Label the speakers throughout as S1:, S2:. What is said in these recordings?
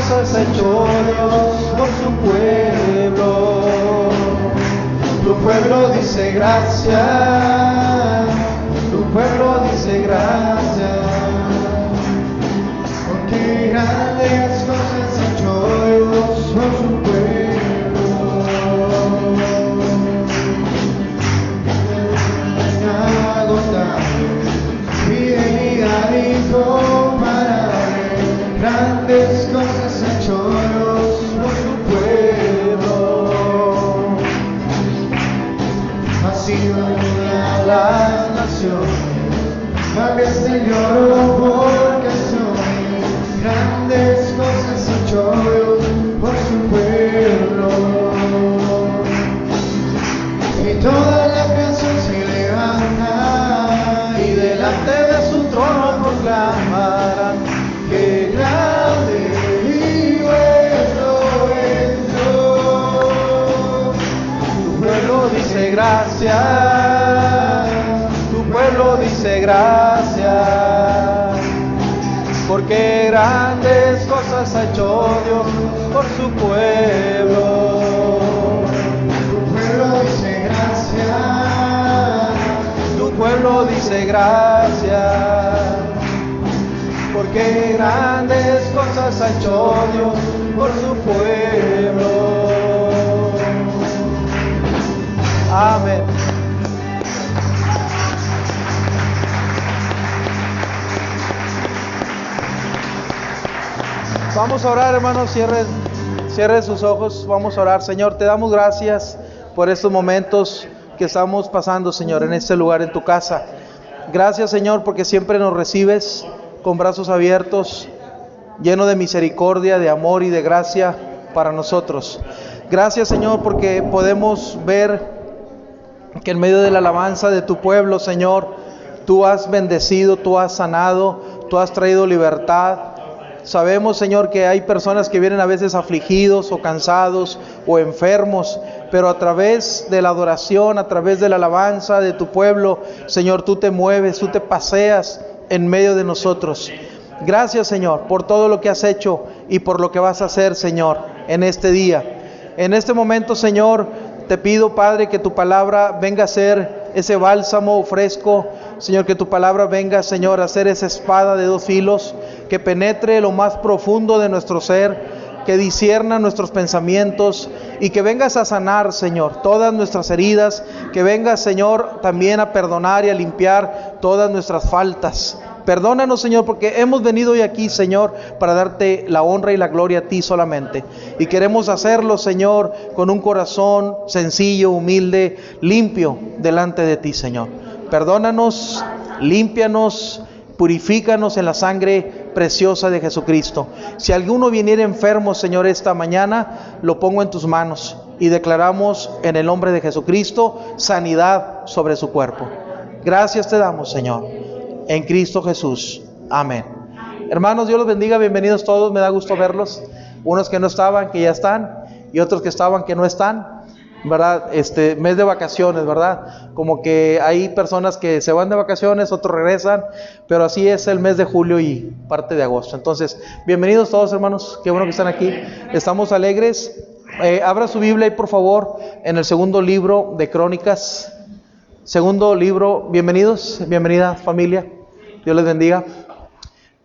S1: cosas ha hecho Dios por su pueblo. Tu pueblo dice gracias, tu pueblo dice gracias, porque grandes cosas ha hecho Dios por su pueblo. Fidelidad incomparable, grandes cosas ha hecho Dios por su pueblo. Ha sido a las naciones, cambiaste el lloro por canciones, grandes cosas ha hecho Dios por su pueblo. Y toda la creación se levanta y delante de su trono proclamará que grande y bueno es Dios. Tu pueblo dice gracias, tu pueblo dice gracias, porque grandes cosas ha hecho Dios por su pueblo. Tu pueblo dice gracias, tu pueblo dice gracias, porque grandes cosas ha hecho Dios por su pueblo. Amén. Vamos a orar, hermanos, cierre sus ojos, vamos a orar. Señor, te damos gracias por estos momentos que estamos pasando, Señor, en este lugar, en tu casa. Gracias, Señor, porque siempre nos recibes con brazos abiertos, lleno de misericordia, de amor y de gracia para nosotros. Gracias, Señor, porque podemos ver que en medio de la alabanza de tu pueblo, Señor, tú has bendecido, tú has sanado, tú has traído libertad. Sabemos, Señor, que hay personas que vienen a veces afligidos o cansados o enfermos, pero a través de la adoración, a través de la alabanza de tu pueblo, Señor, tú te mueves, tú te paseas en medio de nosotros. Gracias, Señor, por todo lo que has hecho y por lo que vas a hacer, Señor, en este día. En este momento, Señor, te pido, Padre, que tu palabra venga a ser ese bálsamo fresco. Señor, que tu palabra venga, Señor, a ser esa espada de dos filos, que penetre lo más profundo de nuestro ser, que discierna nuestros pensamientos y que vengas a sanar, Señor, todas nuestras heridas, que vengas, Señor, también a perdonar y a limpiar todas nuestras faltas. Perdónanos, Señor, porque hemos venido hoy aquí, Señor, para darte la honra y la gloria a ti solamente. Y queremos hacerlo, Señor, con un corazón sencillo, humilde, limpio delante de ti, Señor. Perdónanos, límpianos, purifícanos en la sangre preciosa de Jesucristo. Si alguno viniera enfermo, Señor, esta mañana, lo pongo en tus manos y declaramos en el nombre de Jesucristo sanidad sobre su cuerpo. Gracias te damos, Señor, en Cristo Jesús. Amén. Hermanos, Dios los bendiga, bienvenidos todos, me da gusto verlos. Unos que no estaban, que ya están, y otros que estaban, que no están, ¿verdad? Mes de vacaciones, ¿verdad? Como que hay personas que se van de vacaciones, otros regresan, pero así es el mes de julio y parte de agosto. Entonces, bienvenidos todos, hermanos, qué bueno que están aquí, estamos alegres. Abra su Biblia y por favor, en el segundo libro de Crónicas. Segundo libro, bienvenidos, bienvenida familia, Dios les bendiga.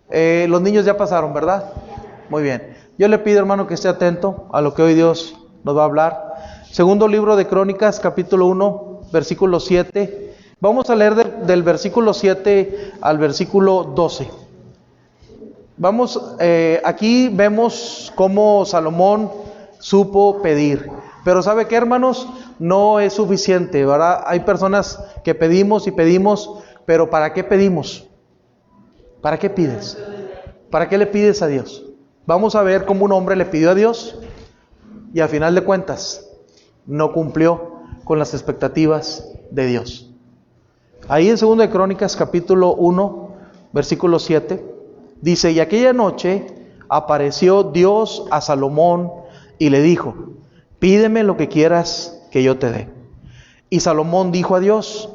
S1: Los niños ya pasaron, ¿verdad? Muy bien. Yo le pido, hermano, que esté atento a lo que hoy Dios nos va a hablar. Segundo libro de Crónicas, capítulo 1, versículo 7. Vamos a leer del versículo 7 al versículo 12. Aquí vemos cómo Salomón supo pedir. Pero ¿sabe qué, hermanos? No es suficiente, ¿verdad? Hay personas que pedimos y pedimos, pero ¿para qué pedimos? ¿Para qué pides? ¿Para qué le pides a Dios? Vamos a ver cómo un hombre le pidió a Dios y al final de cuentas no cumplió con las expectativas de Dios. Ahí en 2 de Crónicas, capítulo 1, versículo 7, dice: y aquella noche apareció Dios a Salomón y le dijo: pídeme lo que quieras que yo te dé. Y Salomón dijo a Dios: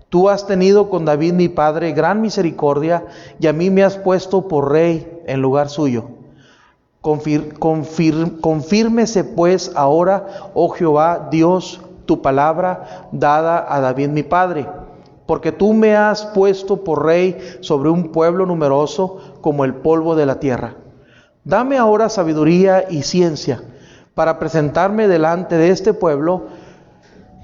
S1: tú has tenido con David mi padre gran misericordia, y a mí me has puesto por rey en lugar suyo. Confírmese pues ahora, oh Jehová, Dios, tu palabra dada a David mi padre, porque tú me has puesto por rey sobre un pueblo numeroso como el polvo de la tierra. Dame ahora sabiduría y ciencia para presentarme delante de este pueblo,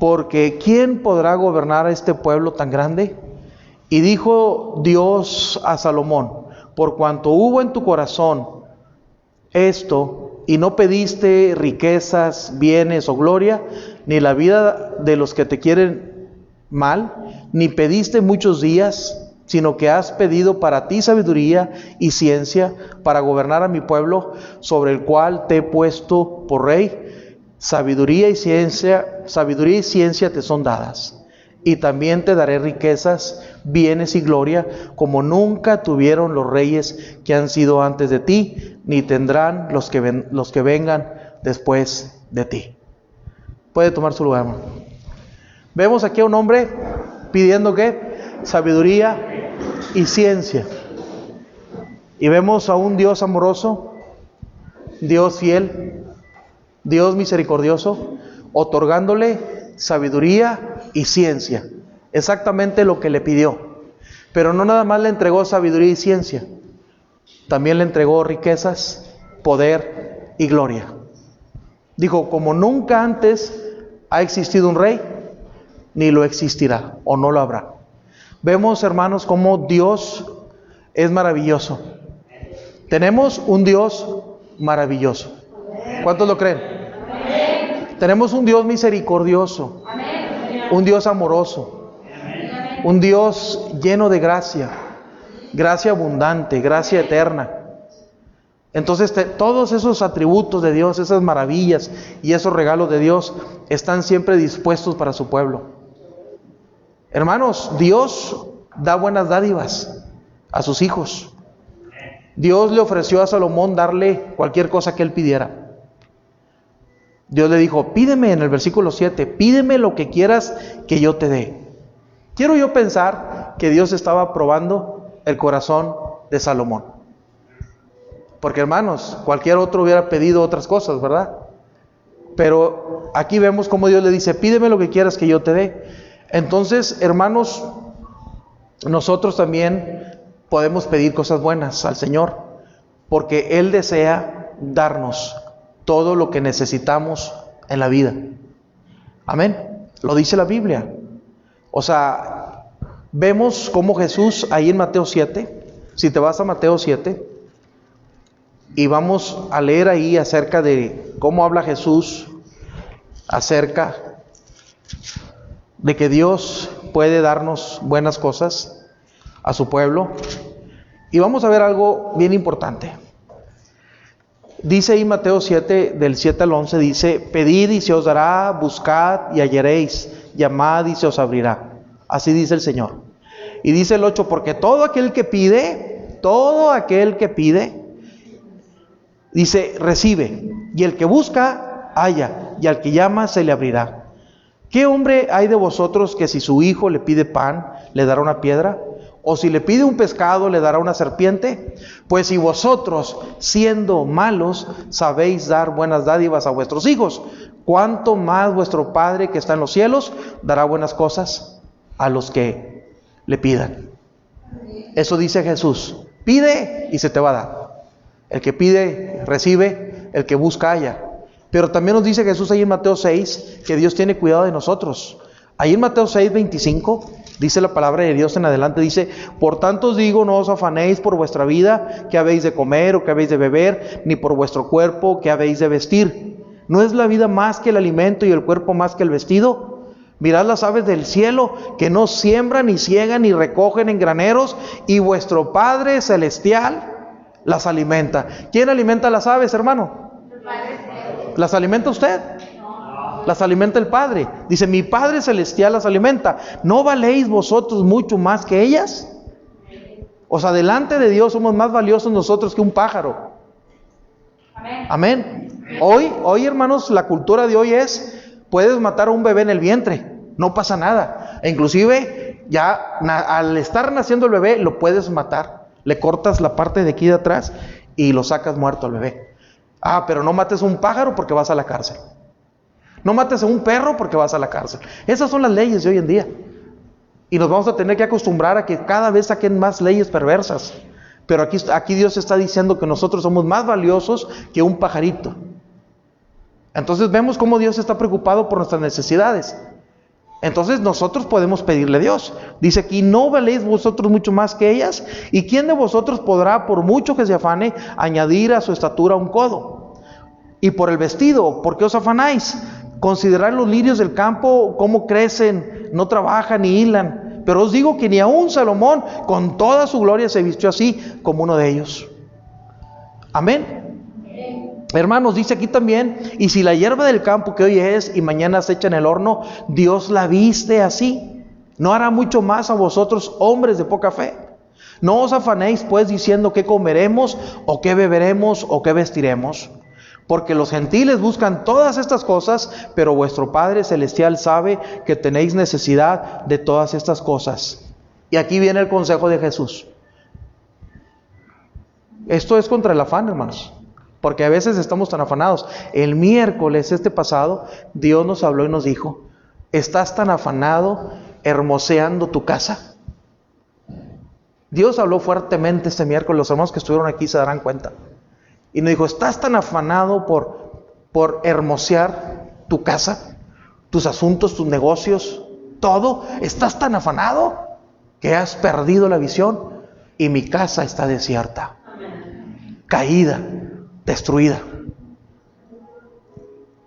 S1: porque ¿quién podrá gobernar a este pueblo tan grande? Y dijo Dios a Salomón: por cuanto hubo en tu corazón esto, y no pediste riquezas, bienes o gloria, ni la vida de los que te quieren mal, ni pediste muchos días, sino que has pedido para ti sabiduría y ciencia para gobernar a mi pueblo, sobre el cual te he puesto por rey. Sabiduría y ciencia te son dadas. Y también te daré riquezas, bienes y gloria, como nunca tuvieron los reyes que han sido antes de ti, ni tendrán los que vengan después de ti. Puede tomar su lugar, hermano. Vemos aquí a un hombre pidiendo ¿qué? Sabiduría y ciencia. Y vemos a un Dios amoroso, Dios fiel, Dios misericordioso, otorgándole sabiduría y ciencia, exactamente lo que le pidió. Pero no nada más le entregó sabiduría y ciencia, también le entregó riquezas, poder y gloria. Dijo, como nunca antes ha existido un rey, ni lo existirá o no lo habrá. Vemos, hermanos, cómo Dios es maravilloso. Tenemos un Dios maravilloso. ¿Cuántos lo creen? Tenemos un Dios misericordioso, un Dios amoroso, un Dios lleno de gracia, gracia abundante, gracia eterna. Entonces todos esos atributos de Dios, esas maravillas y esos regalos de Dios están siempre dispuestos para su pueblo. Hermanos, Dios da buenas dádivas a sus hijos. Dios le ofreció a Salomón darle cualquier cosa que él pidiera. Dios le dijo, pídeme en el versículo 7, pídeme lo que quieras que yo te dé. Quiero yo pensar que Dios estaba probando el corazón de Salomón. Porque hermanos, cualquier otro hubiera pedido otras cosas, ¿verdad? Pero aquí vemos cómo Dios le dice, pídeme lo que quieras que yo te dé. Entonces, hermanos, nosotros también podemos pedir cosas buenas al Señor, porque Él desea darnos todo lo que necesitamos en la vida. Amén. Lo dice la Biblia. O sea, vemos cómo Jesús ahí en Mateo 7, si te vas a Mateo 7, y vamos a leer ahí acerca de cómo habla Jesús acerca de que Dios puede darnos buenas cosas a su pueblo. Y vamos a ver algo bien importante. Dice ahí Mateo 7, del 7 al 11, dice, pedid y se os dará, buscad y hallaréis, llamad y se os abrirá. Así dice el Señor. Y dice el 8, porque todo aquel que pide, dice, recibe, y el que busca, halla, y al que llama, se le abrirá. ¿Qué hombre hay de vosotros que si su hijo le pide pan, le dará una piedra? ¿O si le pide un pescado, le dará una serpiente? Pues si vosotros, siendo malos, sabéis dar buenas dádivas a vuestros hijos, ¿cuánto más vuestro Padre que está en los cielos dará buenas cosas a los que le pidan? Eso dice Jesús. Pide y se te va a dar. El que pide, recibe. El que busca, halla. Pero también nos dice Jesús ahí en Mateo 6, que Dios tiene cuidado de nosotros. Ahí en Mateo 6, 25, dice la palabra de Dios en adelante, dice, por tanto os digo, no os afanéis por vuestra vida, que habéis de comer o que habéis de beber, ni por vuestro cuerpo, que habéis de vestir. ¿No es la vida más que el alimento y el cuerpo más que el vestido? Mirad las aves del cielo, que no siembran, ni ciegan, ni recogen en graneros, y vuestro Padre Celestial las alimenta. ¿Quién alimenta a las aves, hermano? ¿Las alimenta usted? Las alimenta el Padre. Dice, mi Padre Celestial las alimenta. ¿No valéis vosotros mucho más que ellas? O sea, delante de Dios somos más valiosos nosotros que un pájaro. Amén. Hoy, hermanos, la cultura de hoy es, puedes matar a un bebé en el vientre, no pasa nada. E inclusive, ya al estar naciendo el bebé, lo puedes matar. Le cortas la parte de aquí de atrás y lo sacas muerto al bebé. Ah, pero no mates a un pájaro porque vas a la cárcel. No mates a un perro porque vas a la cárcel. Esas son las leyes de hoy en día. Y nos vamos a tener que acostumbrar a que cada vez saquen más leyes perversas. Pero aquí Dios está diciendo que nosotros somos más valiosos que un pajarito. Entonces vemos cómo Dios está preocupado por nuestras necesidades. Entonces nosotros podemos pedirle a Dios. Dice aquí, ¿no valéis vosotros mucho más que ellas? ¿Y quién de vosotros podrá, por mucho que se afane, añadir a su estatura un codo? Y por el vestido, ¿por qué os afanáis? Considerad los lirios del campo, cómo crecen, no trabajan ni hilan. Pero os digo que ni aun Salomón, con toda su gloria, se vistió así como uno de ellos. Amén. Hermanos, dice aquí también, y si la hierba del campo que hoy es y mañana se echa en el horno, Dios la viste así, ¿no hará mucho más a vosotros, hombres de poca fe? No os afanéis pues diciendo qué comeremos, o qué beberemos, o qué vestiremos, porque los gentiles buscan todas estas cosas, pero vuestro Padre Celestial sabe que tenéis necesidad de todas estas cosas. Y aquí viene el consejo de Jesús. Esto es contra el afán, hermanos. Porque a veces estamos tan afanados. El miércoles pasado, Dios nos habló y nos dijo, ¿estás tan afanado hermoseando tu casa? Dios habló fuertemente este miércoles, los hermanos que estuvieron aquí se darán cuenta. Y nos dijo, ¿estás tan afanado por hermosear tu casa, tus asuntos, tus negocios, todo? ¿Estás tan afanado que has perdido la visión? Y mi casa está desierta, caída, destruida.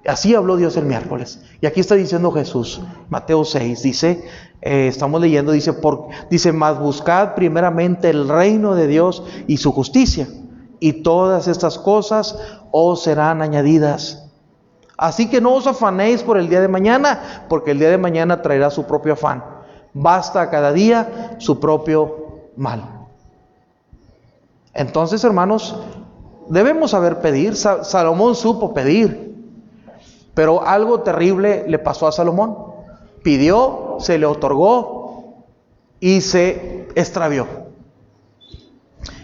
S1: Así habló Dios el miércoles. Y aquí está diciendo Jesús, Mateo 6, dice, estamos leyendo, dice, mas buscad primeramente el reino de Dios y su justicia, y todas estas cosas os serán añadidas. Así que no os afanéis por el día de mañana, porque el día de mañana traerá su propio afán. Basta a cada día su propio mal. Entonces, hermanos, debemos saber pedir. Salomón supo pedir, pero algo terrible le pasó a Salomón. Pidió, se le otorgó y se extravió.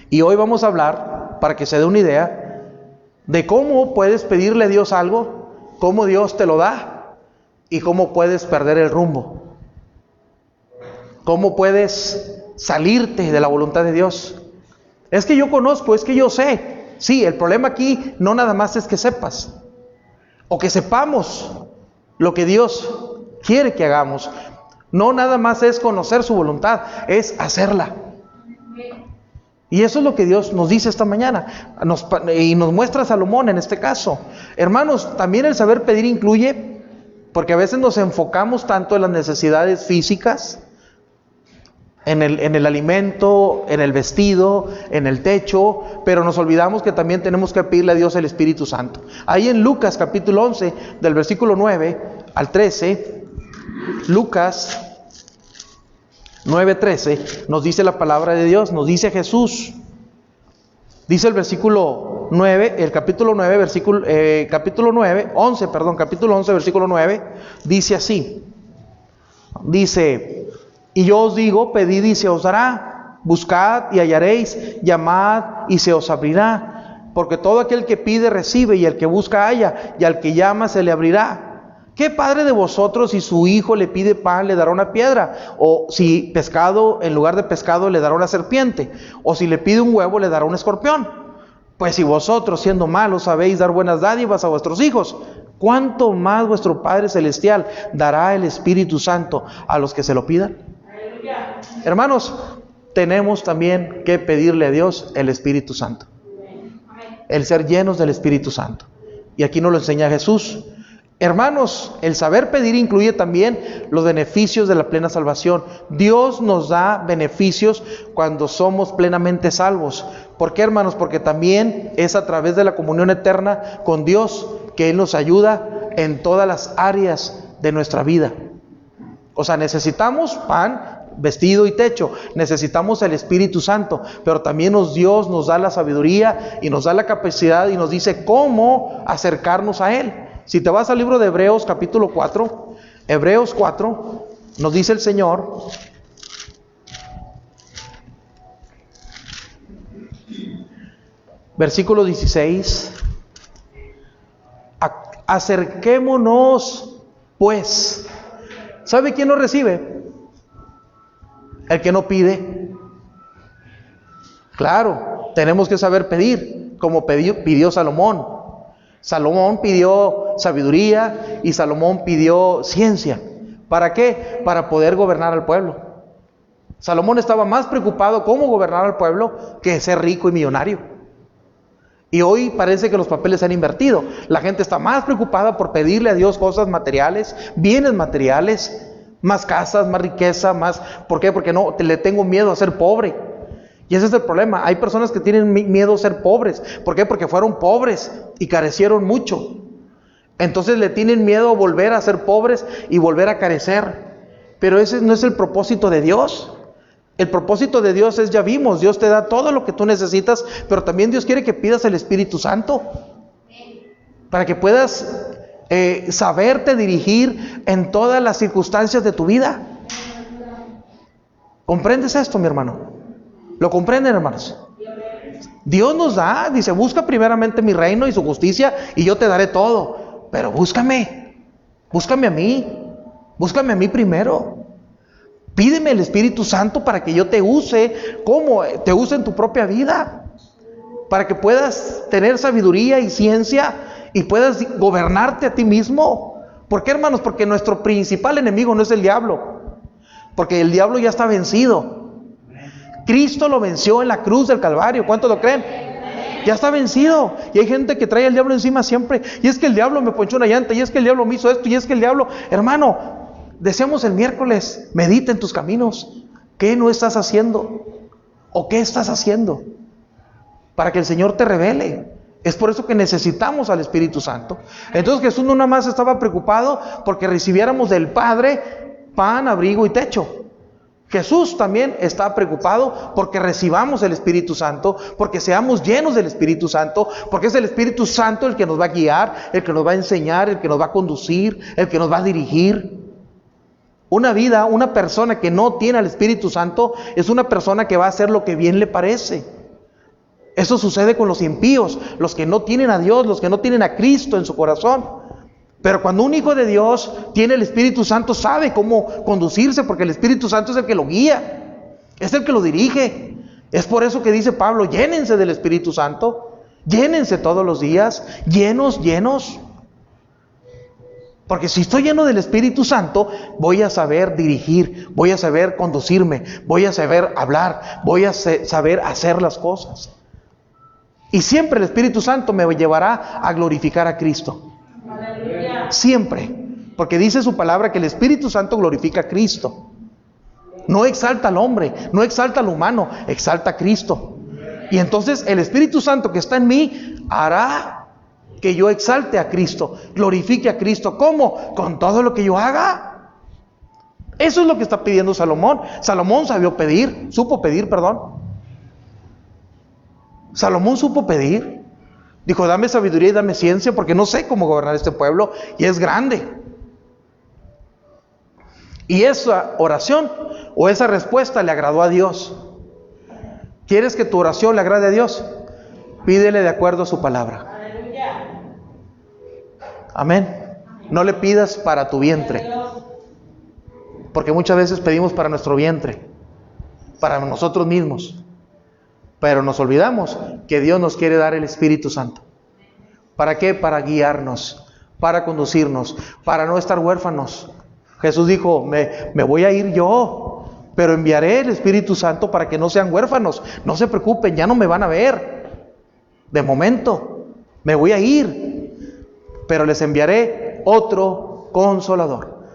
S1: Y hoy vamos a hablar, para que se dé una idea, de cómo puedes pedirle a Dios algo, cómo Dios te lo da y cómo puedes perder el rumbo. Cómo puedes salirte de la voluntad de Dios. Es que yo conozco, es que yo sé. Sí, el problema aquí no nada más es que sepas o que sepamos lo que Dios quiere que hagamos. No nada más es conocer su voluntad, es hacerla. Y eso es lo que Dios nos dice esta mañana y nos muestra a Salomón en este caso. Hermanos, también el saber pedir incluye, porque a veces nos enfocamos tanto en las necesidades físicas, en el alimento, en el vestido, en el techo, pero nos olvidamos que también tenemos que pedirle a Dios el Espíritu Santo. Ahí en Lucas capítulo 11, del versículo 9 al 13, Lucas 9:13, nos dice la palabra de Dios, nos dice Jesús. Dice el versículo 9, el capítulo 9, capítulo 11, versículo 9, dice así. Dice, y yo os digo, pedid y se os dará, buscad y hallaréis, llamad y se os abrirá, porque todo aquel que pide recibe, y el que busca halla, y al que llama se le abrirá. ¿Qué padre de vosotros, si su hijo le pide pan, le dará una piedra? O si pescado, en lugar de pescado, le dará una serpiente? O si le pide un huevo, le dará un escorpión. Pues si vosotros, siendo malos, sabéis dar buenas dádivas a vuestros hijos, ¿cuánto más vuestro Padre Celestial dará el Espíritu Santo a los que se lo pidan? ¡Aleluya! Hermanos, tenemos también que pedirle a Dios el Espíritu Santo. El ser llenos del Espíritu Santo. Y aquí nos lo enseña Jesús. Hermanos, el saber pedir incluye también los beneficios de la plena salvación. Dios nos da beneficios cuando somos plenamente salvos. ¿Por qué, hermanos? Porque también es a través de la comunión eterna con Dios que Él nos ayuda en todas las áreas de nuestra vida. O sea, necesitamos pan, vestido y techo. Necesitamos el Espíritu Santo. Pero también Dios nos da la sabiduría y nos da la capacidad y nos dice cómo acercarnos a Él. Si te vas al libro de Hebreos capítulo 4, Hebreos 4, nos dice el Señor, versículo 16, Acerquémonos, pues. ¿Sabe quién lo recibe? El que no pide. Claro, tenemos que saber pedir, como pidió Salomón. Salomón pidió sabiduría y Salomón pidió ciencia. ¿Para qué? Para poder gobernar al pueblo. Salomón estaba más preocupado cómo gobernar al pueblo que ser rico y millonario. Y hoy parece que los papeles se han invertido. La gente está más preocupada por pedirle a Dios cosas materiales, bienes materiales, más casas, más riqueza, más... ¿Por qué? Porque no, le tengo miedo a ser pobre. Y ese es el problema. Hay personas que tienen miedo a ser pobres. ¿Por qué? Porque fueron pobres y carecieron mucho. Entonces le tienen miedo a volver a ser pobres y volver a carecer. Pero ese no es el propósito de Dios. El propósito de Dios es, ya vimos, Dios te da todo lo que tú necesitas, pero también Dios quiere que pidas el Espíritu Santo para que puedas saberte dirigir en todas las circunstancias de tu vida. ¿Comprendes esto, mi hermano? ¿Lo comprenden, hermanos? Dios nos da, dice, busca primeramente mi reino y su justicia y yo te daré todo. Pero búscame a mí primero. Pídeme el Espíritu Santo para que yo te use. ¿Cómo? Te use en tu propia vida, para que puedas tener sabiduría y ciencia y puedas gobernarte a ti mismo. ¿Por qué, hermanos? Porque nuestro principal enemigo no es el diablo, porque el diablo ya está vencido. Cristo lo venció en la cruz del Calvario. ¿Cuántos lo creen? Ya está vencido. Y hay gente que trae al diablo encima siempre. Y es que el diablo me ponchó una llanta, y es que el diablo me hizo esto, y es que el diablo... Hermano, deseamos el miércoles, medita en tus caminos. ¿Qué no estás haciendo? ¿O qué estás haciendo? Para que el Señor te revele. Es por eso que necesitamos al Espíritu Santo. Entonces Jesús no nada más estaba preocupado porque recibiéramos del Padre pan, abrigo y techo. Jesús también está preocupado porque recibamos el Espíritu Santo, porque seamos llenos del Espíritu Santo, porque es el Espíritu Santo el que nos va a guiar, el que nos va a enseñar, el que nos va a conducir, el que nos va a dirigir. Una persona que no tiene al Espíritu Santo es una persona que va a hacer lo que bien le parece. Eso sucede con los impíos, los que no tienen a Dios, los que no tienen a Cristo en su corazón. Pero cuando un hijo de Dios tiene el Espíritu Santo, sabe cómo conducirse, porque el Espíritu Santo es el que lo guía, es el que lo dirige. Es por eso que dice Pablo, llénense del Espíritu Santo, llénense todos los días, llenos. Porque si estoy lleno del Espíritu Santo, voy a saber dirigir, voy a saber conducirme, voy a saber hablar, voy a saber hacer las cosas. Y siempre el Espíritu Santo me llevará a glorificar a Cristo. Siempre. Porque dice su palabra que el Espíritu Santo glorifica a Cristo. No exalta al hombre, no exalta al humano, exalta a Cristo. Y entonces el Espíritu Santo que está en mí hará que yo exalte a Cristo, glorifique a Cristo. ¿Cómo? Con todo lo que yo haga. Eso es lo que está pidiendo Salomón. Salomón supo pedir. Salomón supo pedir. Dijo, dame sabiduría y dame ciencia, porque no sé cómo gobernar este pueblo, y es grande. Y esa oración o esa respuesta le agradó a Dios. ¿Quieres que tu oración le agrade a Dios? Pídele de acuerdo a su palabra. Amén. No le pidas para tu vientre, porque muchas veces pedimos para nuestro vientre, para nosotros mismos. Pero nos olvidamos que Dios nos quiere dar el Espíritu Santo. ¿Para qué? Para guiarnos, para conducirnos, para no estar huérfanos. Jesús dijo, me voy a ir yo, pero enviaré el Espíritu Santo para que no sean huérfanos. No se preocupen, ya no me van a ver. De momento, me voy a ir, pero les enviaré otro consolador.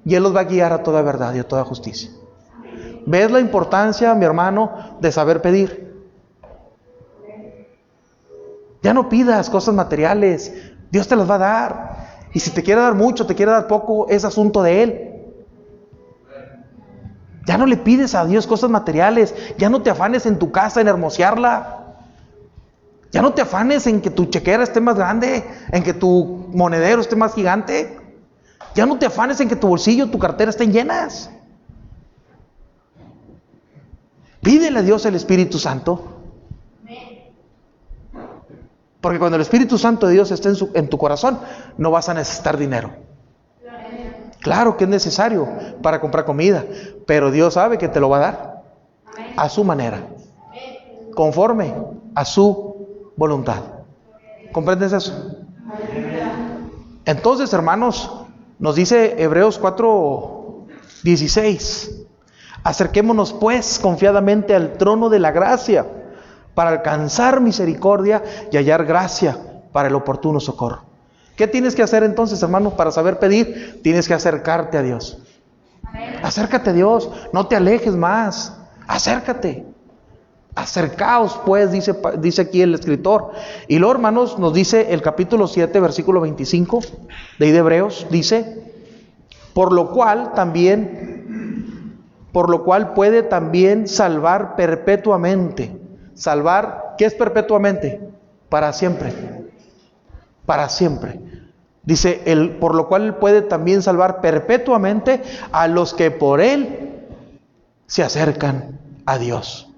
S1: Y Él los va a guiar a toda verdad y a toda justicia. ¿Ves la importancia, mi hermano, de saber pedir? Ya no pidas cosas materiales, Dios te las va a dar. Y si te quiere dar mucho, te quiere dar poco, es asunto de Él. Ya no le pides a Dios cosas materiales, ya no te afanes en tu casa en hermosearla. Ya no te afanes en que tu chequera esté más grande, en que tu monedero esté más gigante. Ya no te afanes en que tu bolsillo, tu cartera estén llenas. Pídele a Dios el Espíritu Santo. Porque cuando el Espíritu Santo de Dios esté en tu corazón, no vas a necesitar dinero. Claro que es necesario para comprar comida, pero Dios sabe que te lo va a dar a su manera, conforme a su voluntad. ¿Comprendes eso? Entonces, hermanos, nos dice Hebreos 4:16: acerquémonos pues confiadamente al trono de la gracia, para alcanzar misericordia y hallar gracia para el oportuno socorro. ¿Qué tienes que hacer entonces, hermano, para saber pedir? Tienes que acercarte a Dios. Acércate a Dios, no te alejes más, acércate. Acercaos pues, dice aquí el escritor. Y luego, hermanos, nos dice el capítulo 7, versículo 25 de ahí de Hebreos, dice: por lo cual puede también salvar perpetuamente. Salvar, ¿qué es perpetuamente? Para siempre. Para siempre. Dice, por lo cual Él puede también salvar perpetuamente a los que por Él se acercan a Dios.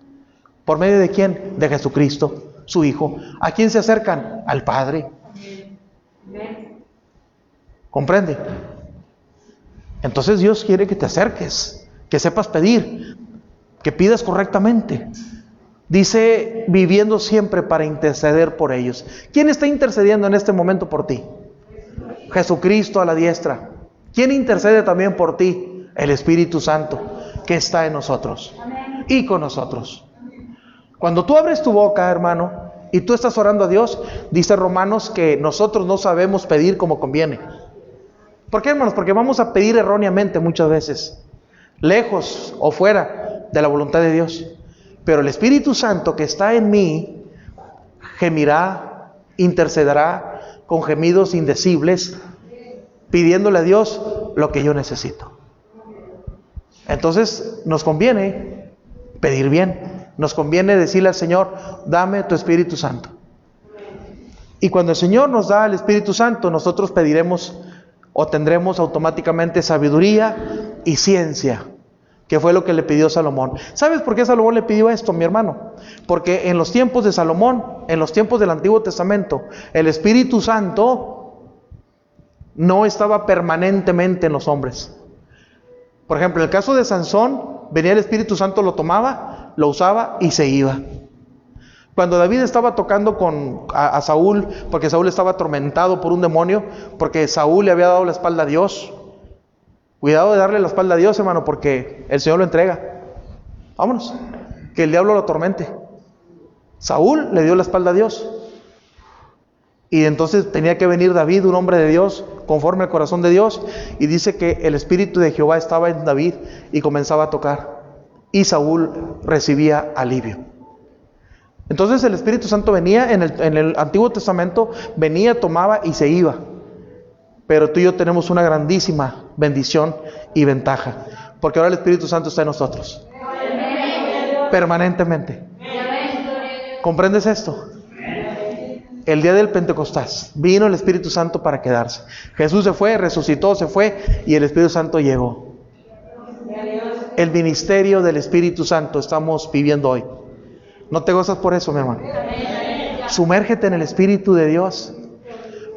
S1: ¿Por medio de quién? De Jesucristo, su Hijo. ¿A quién se acercan? Al Padre. ¿Comprende? Entonces Dios quiere que te acerques, que sepas pedir, que pidas correctamente. Dice, viviendo siempre para interceder por ellos. ¿Quién está intercediendo en este momento por ti? Jesucristo a la diestra. ¿Quién intercede también por ti? El Espíritu Santo, que está en nosotros y con nosotros. Cuando tú abres tu boca, hermano, y tú estás orando a Dios, dice Romanos que nosotros no sabemos pedir como conviene. ¿Por qué, hermanos? Porque vamos a pedir erróneamente muchas veces, lejos o fuera de la voluntad de Dios. Pero el Espíritu Santo que está en mí gemirá, intercederá con gemidos indecibles, pidiéndole a Dios lo que yo necesito. Entonces nos conviene pedir bien, nos conviene decirle al Señor: dame tu Espíritu Santo. Y cuando el Señor nos da el Espíritu Santo, nosotros pediremos o tendremos automáticamente sabiduría y ciencia, que fue lo que le pidió Salomón. ¿Sabes por qué Salomón le pidió esto, mi hermano? Porque en los tiempos de Salomón, en los tiempos del Antiguo Testamento, el Espíritu Santo no estaba permanentemente en los hombres. Por ejemplo, en el caso de Sansón, venía el Espíritu Santo, lo tomaba, lo usaba y se iba. Cuando David estaba tocando a Saúl, porque Saúl estaba atormentado por un demonio, porque Saúl le había dado la espalda a Dios. Cuidado de darle la espalda a Dios, hermano, porque el Señor lo entrega. Vámonos, que el diablo lo atormente. Saúl le dio la espalda a Dios. Y entonces tenía que venir David, un hombre de Dios, conforme al corazón de Dios. Y dice que el Espíritu de Jehová estaba en David y comenzaba a tocar. Y Saúl recibía alivio. Entonces el Espíritu Santo venía en el Antiguo Testamento, venía, tomaba y se iba. Pero tú y yo tenemos una grandísima bendición y ventaja, porque ahora el Espíritu Santo está en nosotros permanentemente. ¿Comprendes esto? El día del Pentecostés vino el Espíritu Santo para quedarse. Jesús se fue, resucitó, se fue y el Espíritu Santo llegó. El ministerio del Espíritu Santo estamos viviendo hoy. ¿No te gozas por eso, mi hermano? Sumérgete en el Espíritu de Dios.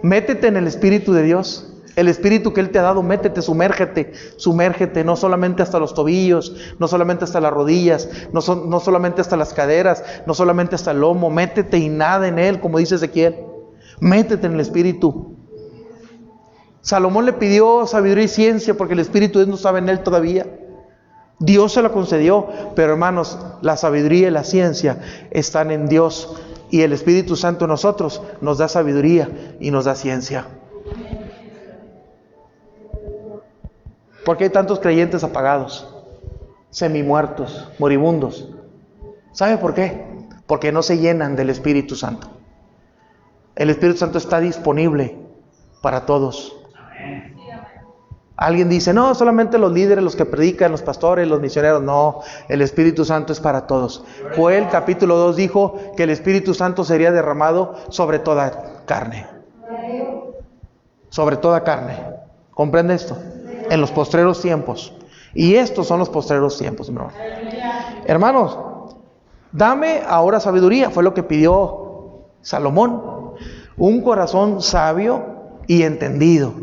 S1: Métete en el Espíritu de Dios. El Espíritu que Él te ha dado, métete, sumérgete, no solamente hasta los tobillos, no solamente hasta las rodillas, no solamente hasta las caderas, no solamente hasta el lomo, métete y nada en Él, como dice Ezequiel. Métete en el Espíritu. Salomón le pidió sabiduría y ciencia porque el Espíritu de Dios no estaba en él todavía. Dios se la concedió, pero hermanos, la sabiduría y la ciencia están en Dios, y el Espíritu Santo en nosotros nos da sabiduría y nos da ciencia. ¿Por qué hay tantos creyentes apagados, semimuertos, moribundos? ¿Sabe por qué? Porque no se llenan del Espíritu Santo. El Espíritu Santo está disponible para todos. Alguien dice, no, solamente los líderes, los que predican, los pastores, los misioneros. No, el Espíritu Santo es para todos. Joel capítulo 2 dijo que el Espíritu Santo sería derramado sobre toda carne. Sobre toda carne. ¿Comprende esto? En los postreros tiempos. Y estos son los postreros tiempos, hermanos. Hermanos, dame ahora sabiduría. Fue lo que pidió Salomón. Un corazón sabio y entendido,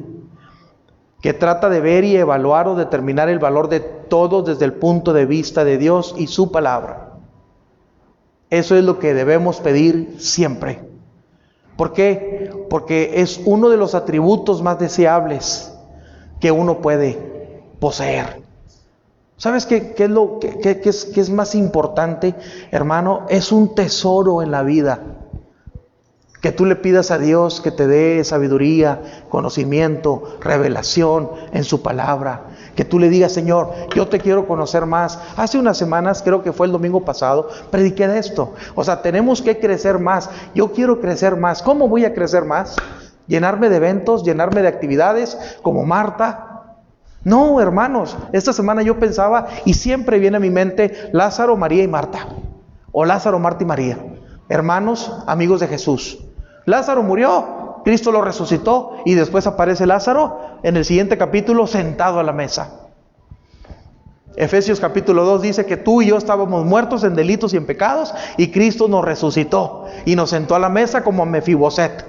S1: que trata de ver y evaluar o determinar el valor de todo desde el punto de vista de Dios y su palabra. Eso es lo que debemos pedir siempre. ¿Por qué? Porque es uno de los atributos más deseables que uno puede poseer. ¿Sabes qué es más importante, hermano? Es un tesoro en la vida. Que tú le pidas a Dios que te dé sabiduría, conocimiento, revelación en su palabra. Que tú le digas: Señor, yo te quiero conocer más. Hace unas semanas, creo que fue el domingo pasado, prediqué de esto. O sea, tenemos que crecer más. Yo quiero crecer más. ¿Cómo voy a crecer más? ¿Llenarme de eventos, llenarme de actividades como Marta? No, hermanos. Esta semana yo pensaba, y siempre viene a mi mente, Lázaro, María y Marta. O Lázaro, Marta y María. Hermanos, amigos de Jesús. Lázaro murió, Cristo lo resucitó, y después aparece Lázaro en el siguiente capítulo sentado a la mesa. Efesios capítulo 2 dice que tú y yo estábamos muertos en delitos y en pecados, y Cristo nos resucitó y nos sentó a la mesa como a Mefiboset.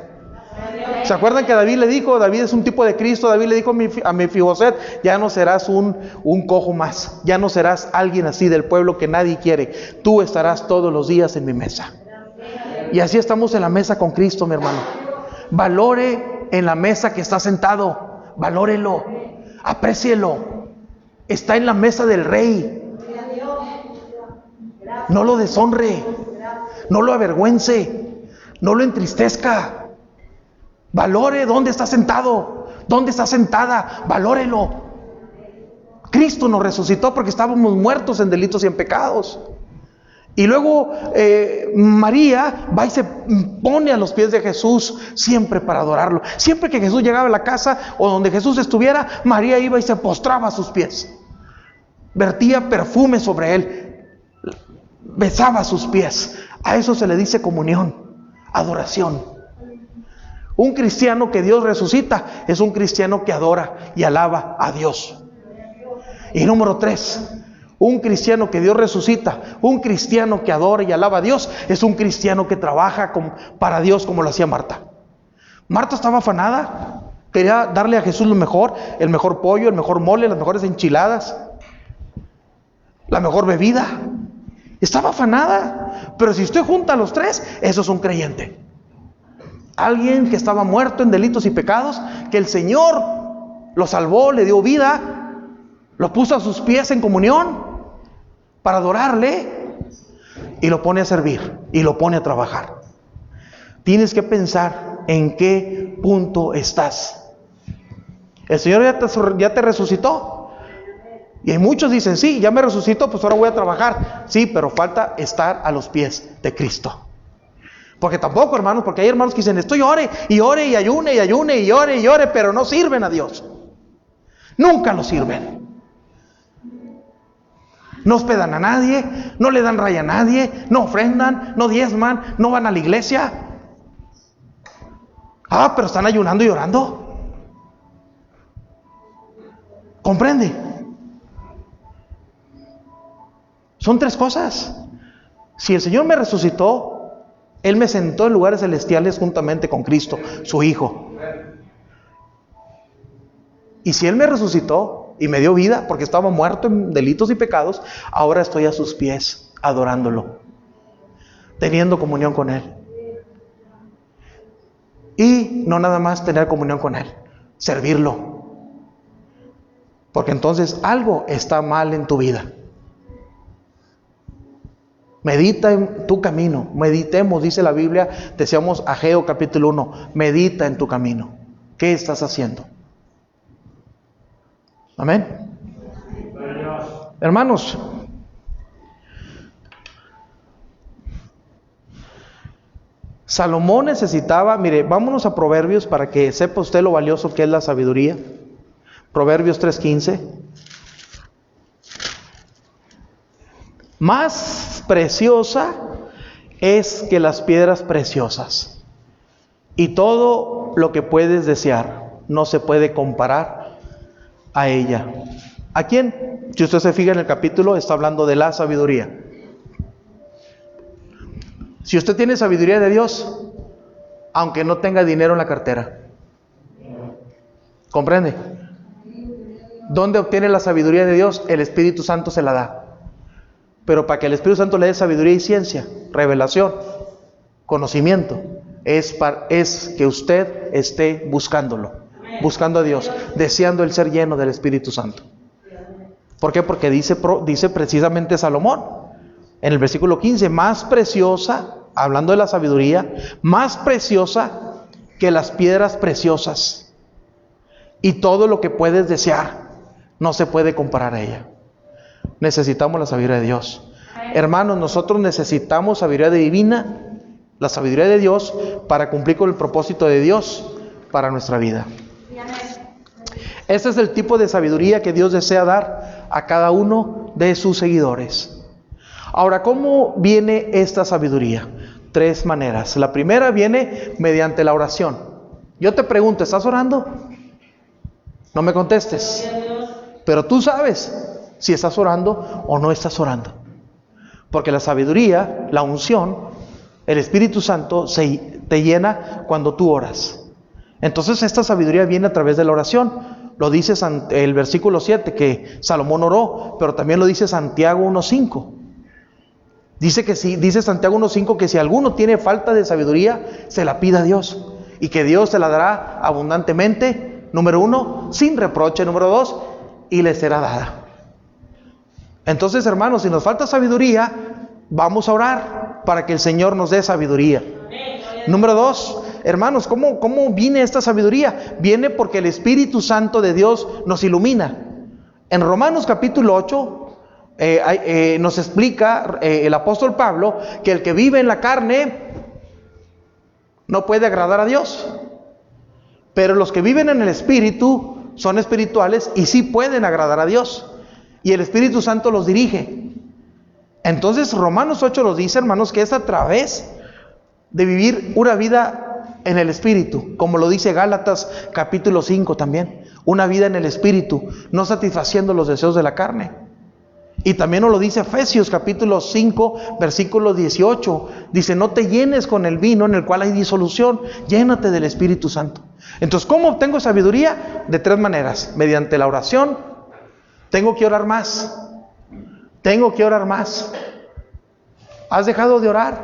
S1: ¿Se acuerdan que David le dijo? David es un tipo de Cristo. David le dijo a Mefiboset: ya no serás un cojo más, ya no serás alguien así del pueblo que nadie quiere, tú estarás todos los días en mi mesa. Y así estamos en la mesa con Cristo, mi hermano. Valore en la mesa que está sentado. Valórelo, aprécielo. Está en la mesa del Rey. No lo deshonre, no lo avergüence, no lo entristezca. Valore dónde está sentado, dónde está sentada. Valórelo. Cristo nos resucitó porque estábamos muertos en delitos y en pecados. Y luego María va y se pone a los pies de Jesús siempre para adorarlo. Siempre que Jesús llegaba a la casa o donde Jesús estuviera, María iba y se postraba a sus pies. Vertía perfume sobre él, besaba sus pies. A eso se le dice comunión, adoración. Un cristiano que Dios resucita es un cristiano que adora y alaba a Dios. Y número 3, un cristiano que Dios resucita, un cristiano que adora y alaba a Dios, es un cristiano que trabaja para Dios como lo hacía Marta. Marta estaba afanada, quería darle a Jesús lo mejor, el mejor pollo, el mejor mole, las mejores enchiladas, la mejor bebida. Estaba afanada. Pero si usted junta a los 3, eso es un creyente. Alguien que estaba muerto en delitos y pecados, que el Señor lo salvó, le dio vida, lo puso a sus pies en comunión para adorarle, y lo pone a servir y lo pone a trabajar. Tienes que pensar en qué punto estás. El Señor ya te resucitó. Y hay muchos dicen: sí, ya me resucitó, pues ahora voy a trabajar. Sí, pero falta estar a los pies de Cristo. Porque tampoco, hermanos, porque hay hermanos que dicen: estoy ore y ayune y ayune y ore, pero no sirven a Dios. Nunca lo sirven. No hospedan a nadie, no le dan raya a nadie, no ofrendan, no diezman, no van a la iglesia. Pero están ayunando y orando. ¿Comprende? Son 3 cosas. Si el Señor me resucitó, Él me sentó en lugares celestiales juntamente con Cristo, su Hijo. Y si Él me resucitó y me dio vida porque estaba muerto en delitos y pecados, ahora estoy a sus pies adorándolo, teniendo comunión con Él. Y no nada más tener comunión con Él, servirlo. Porque entonces algo está mal en tu vida. Medita en tu camino. Meditemos, dice la Biblia, decíamos Ageo capítulo 1, medita en tu camino. ¿Qué estás haciendo? Amén. Hermanos, Salomón necesitaba, mire, vámonos a Proverbios para que sepa usted lo valioso que es la sabiduría. Proverbios 3:15. Más preciosa es que las piedras preciosas, y todo lo que puedes desear no se puede comparar a ella. ¿A quién? Si usted se fija en el capítulo, está hablando de la sabiduría. Si usted tiene sabiduría de Dios, aunque no tenga dinero en la cartera. ¿Comprende? ¿Dónde obtiene la sabiduría de Dios? El Espíritu Santo se la da. Pero para que el Espíritu Santo le dé sabiduría y ciencia, revelación, conocimiento, es que usted esté buscándolo, buscando a Dios, deseando el ser lleno del Espíritu Santo. ¿Por qué? Porque dice precisamente Salomón, en el versículo 15, más preciosa, hablando de la sabiduría, más preciosa que las piedras preciosas, y todo lo que puedes desear no se puede comparar a ella. Necesitamos la sabiduría de Dios. Hermanos, nosotros necesitamos sabiduría divina, la sabiduría de Dios, para cumplir con el propósito de Dios para nuestra vida. Este es el tipo de sabiduría que Dios desea dar a cada uno de sus seguidores. Ahora, ¿cómo viene esta sabiduría? 3 maneras. La primera viene mediante la oración. Yo te pregunto, ¿estás orando? No me contestes. Pero tú sabes si estás orando o no estás orando. Porque la sabiduría, la unción, el Espíritu Santo te llena cuando tú oras. Entonces esta sabiduría viene a través de la oración. Lo dice el versículo 7 que Salomón oró, pero también lo dice Santiago 1:5. Dice Santiago 1:5 que si alguno tiene falta de sabiduría, se la pida a Dios. Y que Dios se la dará abundantemente, número 1, sin reproche, número 2, y le será dada. Entonces, hermanos, si nos falta sabiduría, vamos a orar para que el Señor nos dé sabiduría. Número 2, hermanos, ¿cómo viene esta sabiduría? Viene porque el Espíritu Santo de Dios nos ilumina. En Romanos capítulo 8 nos explica el apóstol Pablo que el que vive en la carne no puede agradar a Dios, pero los que viven en el Espíritu son espirituales y sí pueden agradar a Dios, y el Espíritu Santo los dirige. Entonces Romanos 8 nos dice, hermanos, que es a través de vivir una vida en el Espíritu, como lo dice Gálatas capítulo 5 también, una vida en el Espíritu, no satisfaciendo los deseos de la carne. Y también nos lo dice Efesios capítulo 5 versículo 18, dice, no te llenes con el vino en el cual hay disolución, llénate del Espíritu Santo. Entonces, ¿cómo obtengo sabiduría? De 3 maneras, mediante la oración. Tengo que orar más. ¿Has dejado de orar?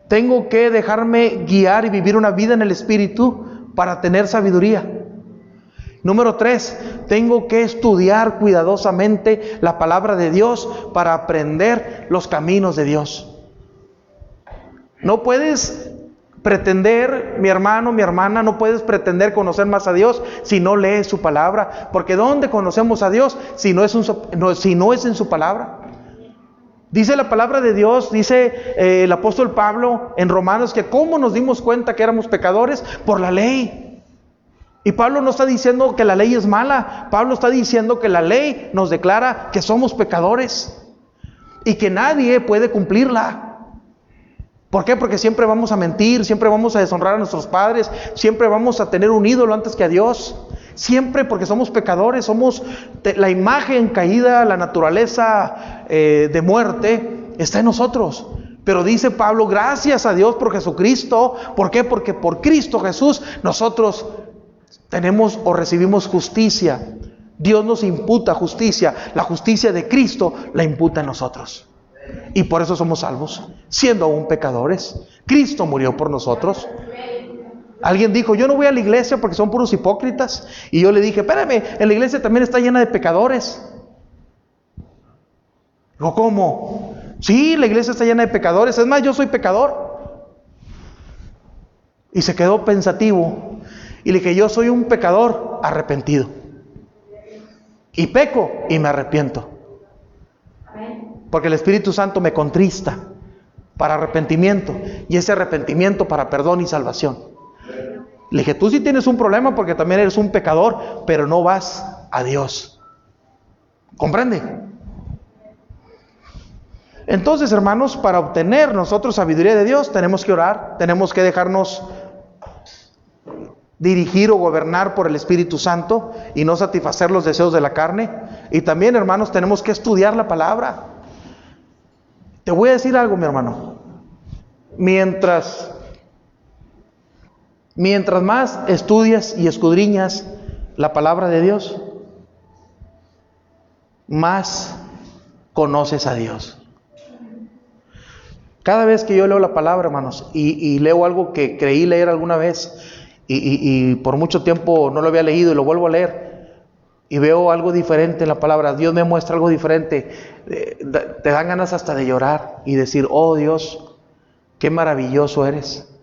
S1: Tengo que dejarme guiar y vivir una vida en el Espíritu para tener sabiduría. Número 3, tengo que estudiar cuidadosamente la palabra de Dios para aprender los caminos de Dios. No puedes pretender, mi hermano, mi hermana, no puedes pretender conocer más a Dios si no lees su palabra. Porque ¿dónde conocemos a Dios si no es en su palabra? Dice la palabra de Dios, dice el apóstol Pablo en Romanos, que ¿cómo nos dimos cuenta que éramos pecadores? Por la ley. Y Pablo no está diciendo que la ley es mala. Pablo está diciendo que la ley nos declara que somos pecadores y que nadie puede cumplirla. ¿Por qué? Porque siempre vamos a mentir, siempre vamos a deshonrar a nuestros padres, siempre vamos a tener un ídolo antes que a Dios. Siempre, porque somos pecadores, somos la imagen caída, la naturaleza de muerte está en nosotros. Pero dice Pablo, gracias a Dios por Jesucristo. ¿Por qué? Porque por Cristo Jesús nosotros tenemos o recibimos justicia. Dios nos imputa justicia. La justicia de Cristo la imputa en nosotros. Y por eso somos salvos, siendo aún pecadores. Cristo murió por nosotros. Alguien dijo, yo no voy a la iglesia porque son puros hipócritas. Y yo le dije, espérame, en la iglesia también está llena de pecadores. Digo, ¿cómo? Sí, la iglesia está llena de pecadores. Es más, yo soy pecador. Y se quedó pensativo. Y le dije, yo soy un pecador arrepentido. Y peco y me arrepiento. Porque el Espíritu Santo me contrista para arrepentimiento. Y ese arrepentimiento para perdón y salvación. Le dije, tú sí tienes un problema porque también eres un pecador, pero no vas a Dios. ¿Comprende? Entonces, hermanos, para obtener nosotros sabiduría de Dios, tenemos que orar, tenemos que dejarnos dirigir o gobernar por el Espíritu Santo y no satisfacer los deseos de la carne. Y también, hermanos, tenemos que estudiar la palabra. Te voy a decir algo, mi hermano. Mientras más estudias y escudriñas la palabra de Dios, más conoces a Dios. Cada vez que yo leo la palabra, hermanos, y leo algo que creí leer alguna vez y por mucho tiempo no lo había leído y lo vuelvo a leer y veo algo diferente en la palabra, Dios me muestra algo diferente, te dan ganas hasta de llorar y decir, oh Dios, qué maravilloso eres,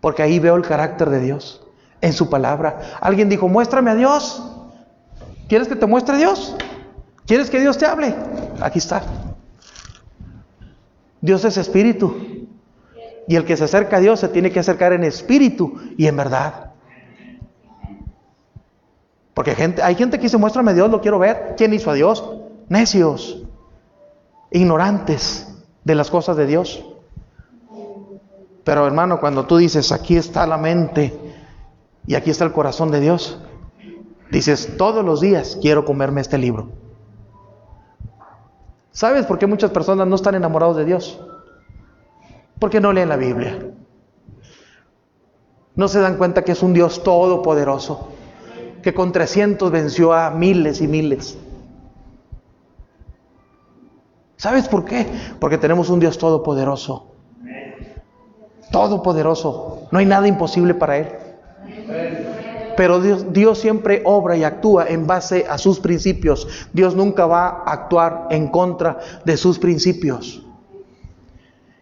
S1: porque ahí veo el carácter de Dios en su palabra. Alguien dijo, muéstrame a Dios. ¿Quieres que te muestre a Dios? ¿Quieres que Dios te hable? Aquí está. Dios es espíritu, y el que se acerca a Dios se tiene que acercar en espíritu y en verdad. Porque hay gente que dice, muéstrame a Dios, lo quiero ver. ¿Quién hizo a Dios? Necios, ignorantes de las cosas de Dios. Pero hermano, cuando tú dices, aquí está la mente y aquí está el corazón de Dios, dices, todos los días quiero comerme este libro. ¿Sabes por qué muchas personas no están enamorados de Dios? Porque no leen la Biblia. No se dan cuenta que es un Dios todopoderoso, que con 300 venció a miles y miles. ¿Sabes por qué? Porque tenemos un Dios todopoderoso. Todopoderoso. No hay nada imposible para Él. Pero Dios siempre obra y actúa en base a sus principios. Dios nunca va a actuar en contra de sus principios.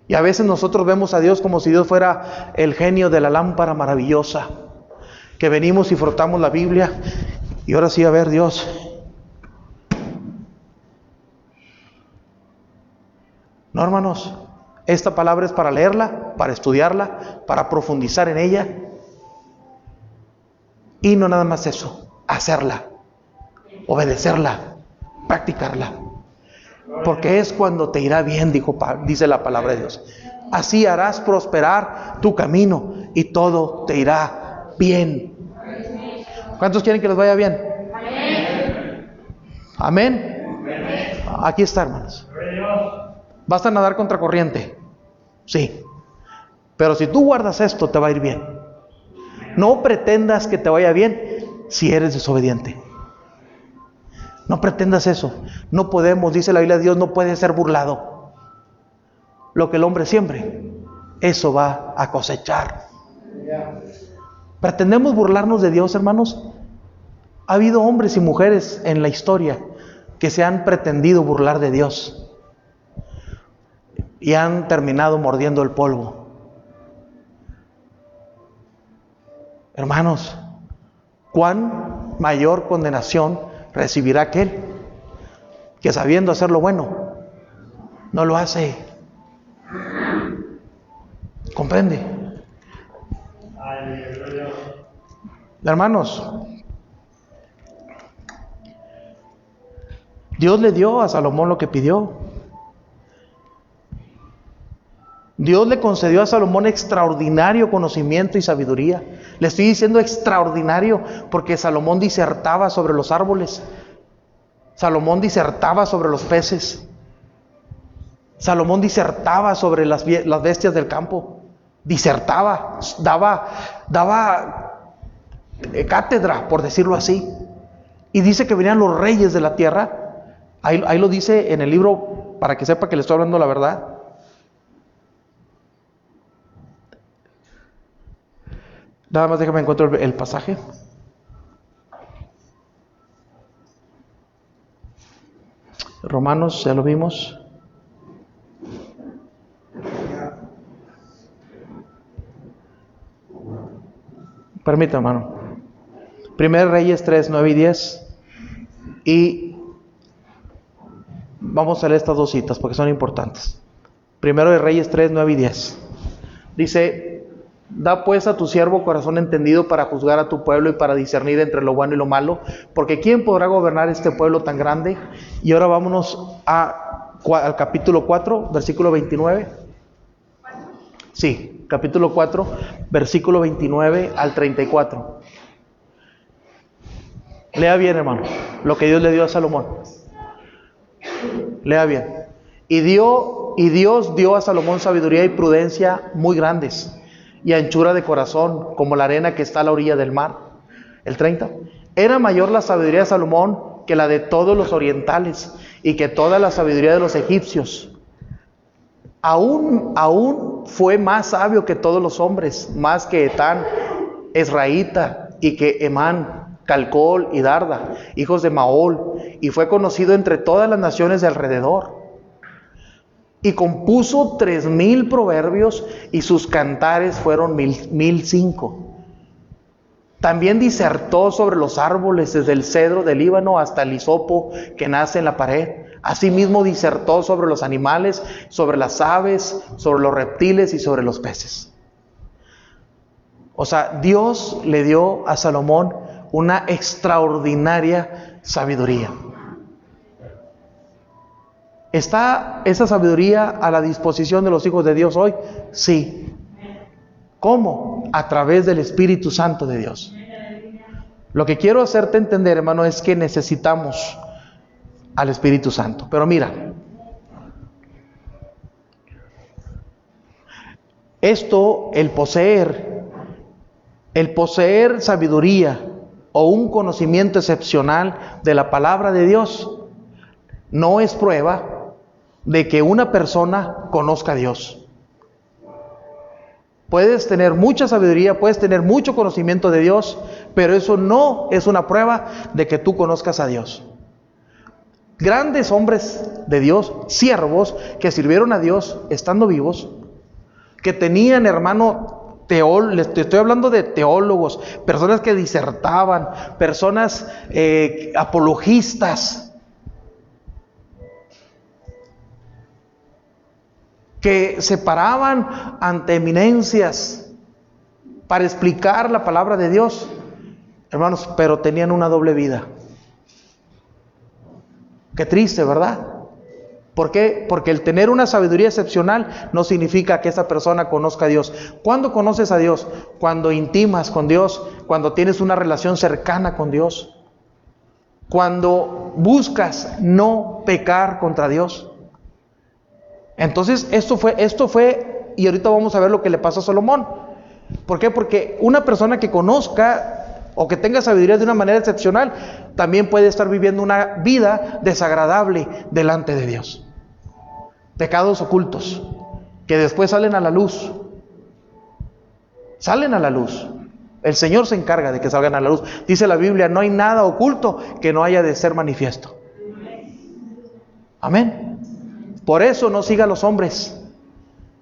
S1: Y a veces nosotros vemos a Dios como si Dios fuera el genio de la lámpara maravillosa, que venimos y frotamos la Biblia y ahora sí, a ver, Dios. No, hermanos, esta palabra es para leerla, para estudiarla, para profundizar en ella. Y no nada más eso, hacerla, obedecerla, practicarla. Porque es cuando te irá bien, dice la palabra de Dios. Así harás prosperar tu camino y todo te irá bien. ¿Cuántos quieren que les vaya bien? Amén. Aquí está, hermanos. ¿Vas a nadar contra corriente? Sí. Pero si tú guardas esto, te va a ir bien. No pretendas que te vaya bien si eres desobediente. No pretendas eso. No podemos, dice la Biblia, Dios no puede ser burlado. Lo que el hombre siembre, eso va a cosechar. ¿Pretendemos burlarnos de Dios, hermanos? Ha habido hombres y mujeres en la historia que se han pretendido burlar de Dios y han terminado mordiendo el polvo. Hermanos, ¿cuán mayor condenación recibirá aquel que sabiendo hacer lo bueno, no lo hace? ¿Comprende? Hermanos, Dios le dio a Salomón lo que pidió. Dios le concedió a Salomón extraordinario conocimiento y sabiduría. Le estoy diciendo extraordinario porque Salomón disertaba sobre los árboles. Salomón disertaba sobre los peces. Salomón disertaba sobre las bestias del campo. Disertaba, daba cátedra, por decirlo así. Y dice que venían los reyes de la tierra. Ahí lo dice en el libro, para que sepa que le estoy hablando la verdad. Nada más déjame encontrar el pasaje. Romanos, ya lo vimos. Permítame, hermano. 1 Reyes 3, 9 y 10. Y vamos a leer estas dos citas porque son importantes. 1 Reyes 3, 9 y 10. Dice: da pues a tu siervo corazón entendido para juzgar a tu pueblo y para discernir entre lo bueno y lo malo, porque ¿quién podrá gobernar este pueblo tan grande? Y ahora vámonos al capítulo 4, versículo 29. Sí, capítulo 4, versículo 29 al 34. Lea bien, hermano, lo que Dios le dio a Salomón. Lea bien. Y dio y Dios dio a Salomón sabiduría y prudencia muy grandes, y anchura de corazón, como la arena que está a la orilla del mar. El 30. Era mayor la sabiduría de Salomón que la de todos los orientales, y que toda la sabiduría de los egipcios. Aún fue más sabio que todos los hombres, más que Etán, Esraíta, y que Emán, Calcol y Darda, hijos de Maol, y fue conocido entre todas las naciones de alrededor. Y compuso 3000 proverbios, y sus cantares fueron 1005. También disertó sobre los árboles, desde el cedro del Líbano hasta el hisopo que nace en la pared. Asimismo disertó sobre los animales, sobre las aves, sobre los reptiles y sobre los peces. O sea, Dios le dio a Salomón una extraordinaria sabiduría. ¿Está esa sabiduría a la disposición de los hijos de Dios hoy? Sí. ¿Cómo? A través del Espíritu Santo de Dios. Lo que quiero hacerte entender, hermano, es que necesitamos al Espíritu Santo. Pero mira, esto, el poseer sabiduría o un conocimiento excepcional de la palabra de Dios, no es prueba de que una persona conozca a Dios. Puedes tener mucha sabiduría, puedes tener mucho conocimiento de Dios, pero eso no es una prueba de que tú conozcas a Dios. Grandes hombres de Dios, siervos, que sirvieron a Dios estando vivos, que tenían, hermano, te estoy hablando de teólogos, personas que disertaban, personas apologistas, que se paraban ante eminencias para explicar la palabra de Dios, hermanos, pero tenían una doble vida. Qué triste, ¿verdad? ¿Por qué? Porque el tener una sabiduría excepcional no significa que esa persona conozca a Dios. ¿Cuándo conoces a Dios? Cuando intimas con Dios, cuando tienes una relación cercana con Dios, cuando buscas no pecar contra Dios. Entonces esto fue, y ahorita vamos a ver lo que le pasó a Salomón. ¿Por qué? Porque una persona que conozca o que tenga sabiduría de una manera excepcional, también puede estar viviendo una vida desagradable delante de Dios. Pecados ocultos, que después salen a la luz. Salen a la luz. El Señor se encarga de que salgan a la luz. Dice la Biblia, no hay nada oculto que no haya de ser manifiesto. Amén. Por eso no siga a los hombres.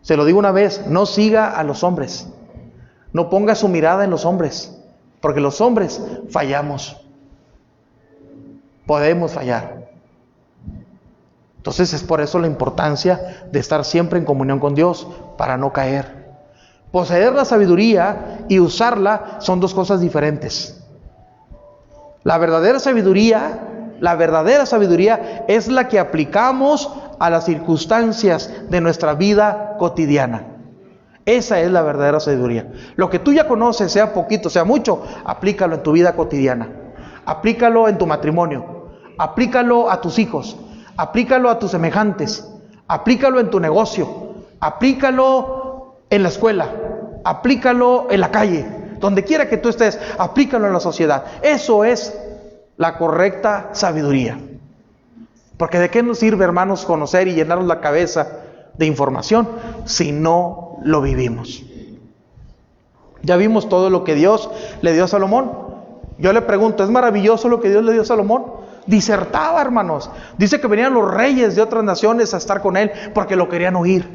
S1: Se lo digo una vez, no siga a los hombres. No ponga su mirada en los hombres, porque los hombres fallamos. Podemos fallar. Entonces es por eso la importancia de estar siempre en comunión con Dios, para no caer. Poseer la sabiduría y usarla son dos cosas diferentes. La verdadera sabiduría es la que aplicamos a las circunstancias de nuestra vida cotidiana. Esa es la verdadera sabiduría. Lo que tú ya conoces, sea poquito, sea mucho, aplícalo en tu vida cotidiana. Aplícalo en tu matrimonio. Aplícalo a tus hijos. Aplícalo a tus semejantes. Aplícalo en tu negocio. Aplícalo en la escuela. Aplícalo en la calle. Donde quiera que tú estés, aplícalo en la sociedad. Eso es la correcta sabiduría. Porque ¿de qué nos sirve, hermanos, conocer y llenarnos la cabeza de información si no lo vivimos? Ya vimos todo lo que Dios le dio a Salomón. Yo le pregunto, ¿es maravilloso lo que Dios le dio a Salomón? Disertaba, hermanos. Dice que venían los reyes de otras naciones a estar con él porque lo querían oír.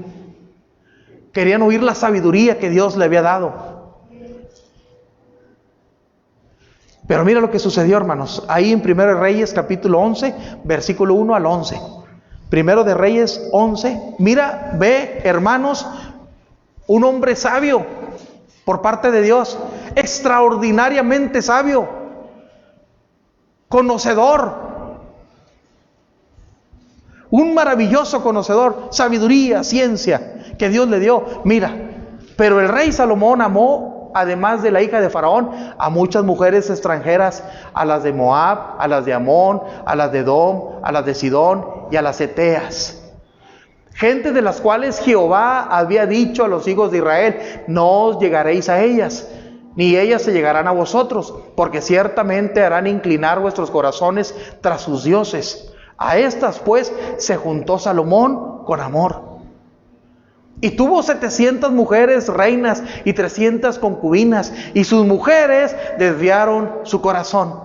S1: Querían oír la sabiduría que Dios le había dado. Pero mira lo que sucedió, hermanos. Ahí en 1 de Reyes, capítulo 11, versículo 1 al 11. 1 de Reyes 11. Mira, ve, hermanos, un hombre sabio por parte de Dios. Extraordinariamente sabio. Conocedor. Un maravilloso conocedor. Sabiduría, ciencia que Dios le dio. Mira, pero el rey Salomón amó, además de la hija de Faraón, a muchas mujeres extranjeras, a las de Moab, a las de Amón, a las de Edom, a las de Sidón y a las Eteas. gente de las cuales Jehová había dicho a los hijos de Israel: no os llegaréis a ellas, ni ellas se llegarán a vosotros, porque ciertamente harán inclinar vuestros corazones tras sus dioses. A estas pues se juntó Salomón con amor, y tuvo 700 mujeres reinas y 300 concubinas, y sus mujeres desviaron su corazón.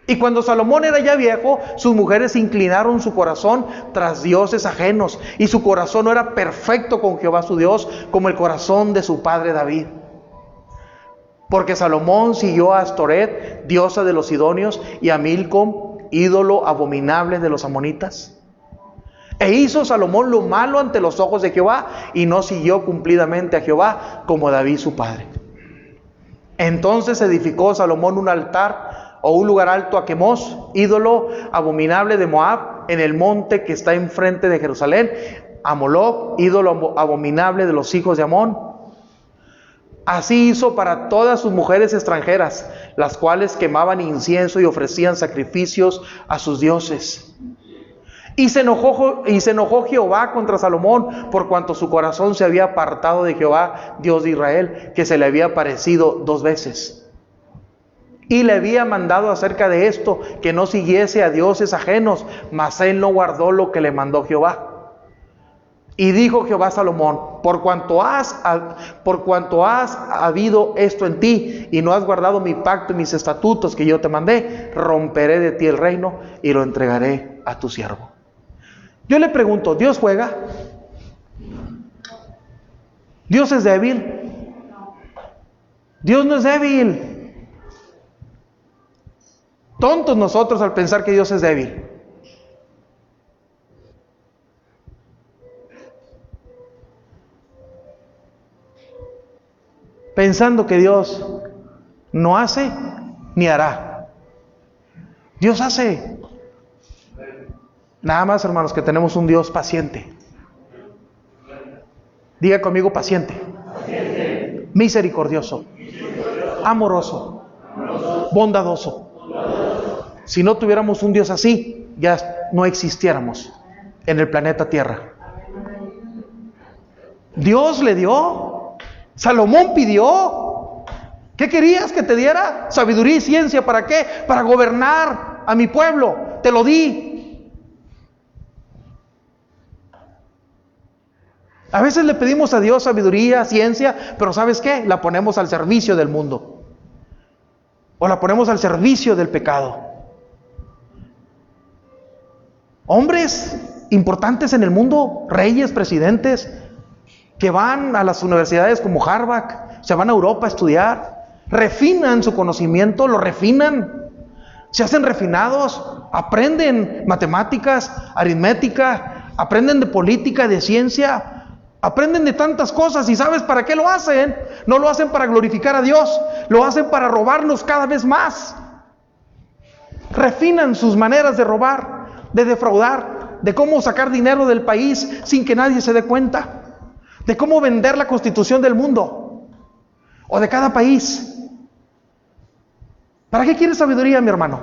S1: Y cuando Salomón era ya viejo, sus mujeres inclinaron su corazón tras dioses ajenos, y su corazón no era perfecto con Jehová su Dios, como el corazón de su padre David. Porque Salomón siguió a Astoret, diosa de los sidonios, y a Milcom, ídolo abominable de los amonitas. E hizo Salomón lo malo ante los ojos de Jehová, y no siguió cumplidamente a Jehová como David su padre. Entonces edificó Salomón un altar o un lugar alto a Quemos, ídolo abominable de Moab, en el monte que está enfrente de Jerusalén, a Moloc, ídolo abominable de los hijos de Amón. Así hizo para todas sus mujeres extranjeras, las cuales quemaban incienso y ofrecían sacrificios a sus dioses. Y se enojó Jehová contra Salomón, por cuanto su corazón se había apartado de Jehová, Dios de Israel, que se le había aparecido 2 veces. Y le había mandado acerca de esto, que no siguiese a dioses ajenos, mas él no guardó lo que le mandó Jehová. Y dijo Jehová a Salomón: por cuanto has habido esto en ti, y no has guardado mi pacto y mis estatutos que yo te mandé, romperé de ti el reino y lo entregaré a tu siervo. Yo le pregunto, ¿Dios juega? ¿Dios es débil? Dios no es débil. Tontos nosotros al pensar que Dios es débil. Pensando que Dios no hace ni hará. Dios hace. Nada más, hermanos, que tenemos un Dios paciente. Diga conmigo: paciente, misericordioso, amoroso, bondadoso. Si no tuviéramos un Dios así, ya no existiéramos en el planeta Tierra. Dios le dio. Salomón pidió. ¿Qué querías que te diera? Sabiduría y ciencia. ¿Para qué? Para gobernar a mi pueblo. Te lo di. A veces le pedimos a Dios sabiduría, ciencia, pero ¿sabes qué? La ponemos al servicio del mundo. O la ponemos al servicio del pecado. Hombres importantes en el mundo, reyes, presidentes, que van a las universidades como Harvard, se van a Europa a estudiar, refinan su conocimiento, lo refinan, se hacen refinados, aprenden matemáticas, aritmética, aprenden de política, de ciencia, aprenden de tantas cosas. ¿Y sabes para qué lo hacen? No lo hacen para glorificar a Dios, lo hacen para robarnos cada vez más. Refinan sus maneras de robar, de defraudar, de cómo sacar dinero del país sin que nadie se dé cuenta, de cómo vender la constitución del mundo o de cada país. ¿Para qué quieres sabiduría, mi hermano?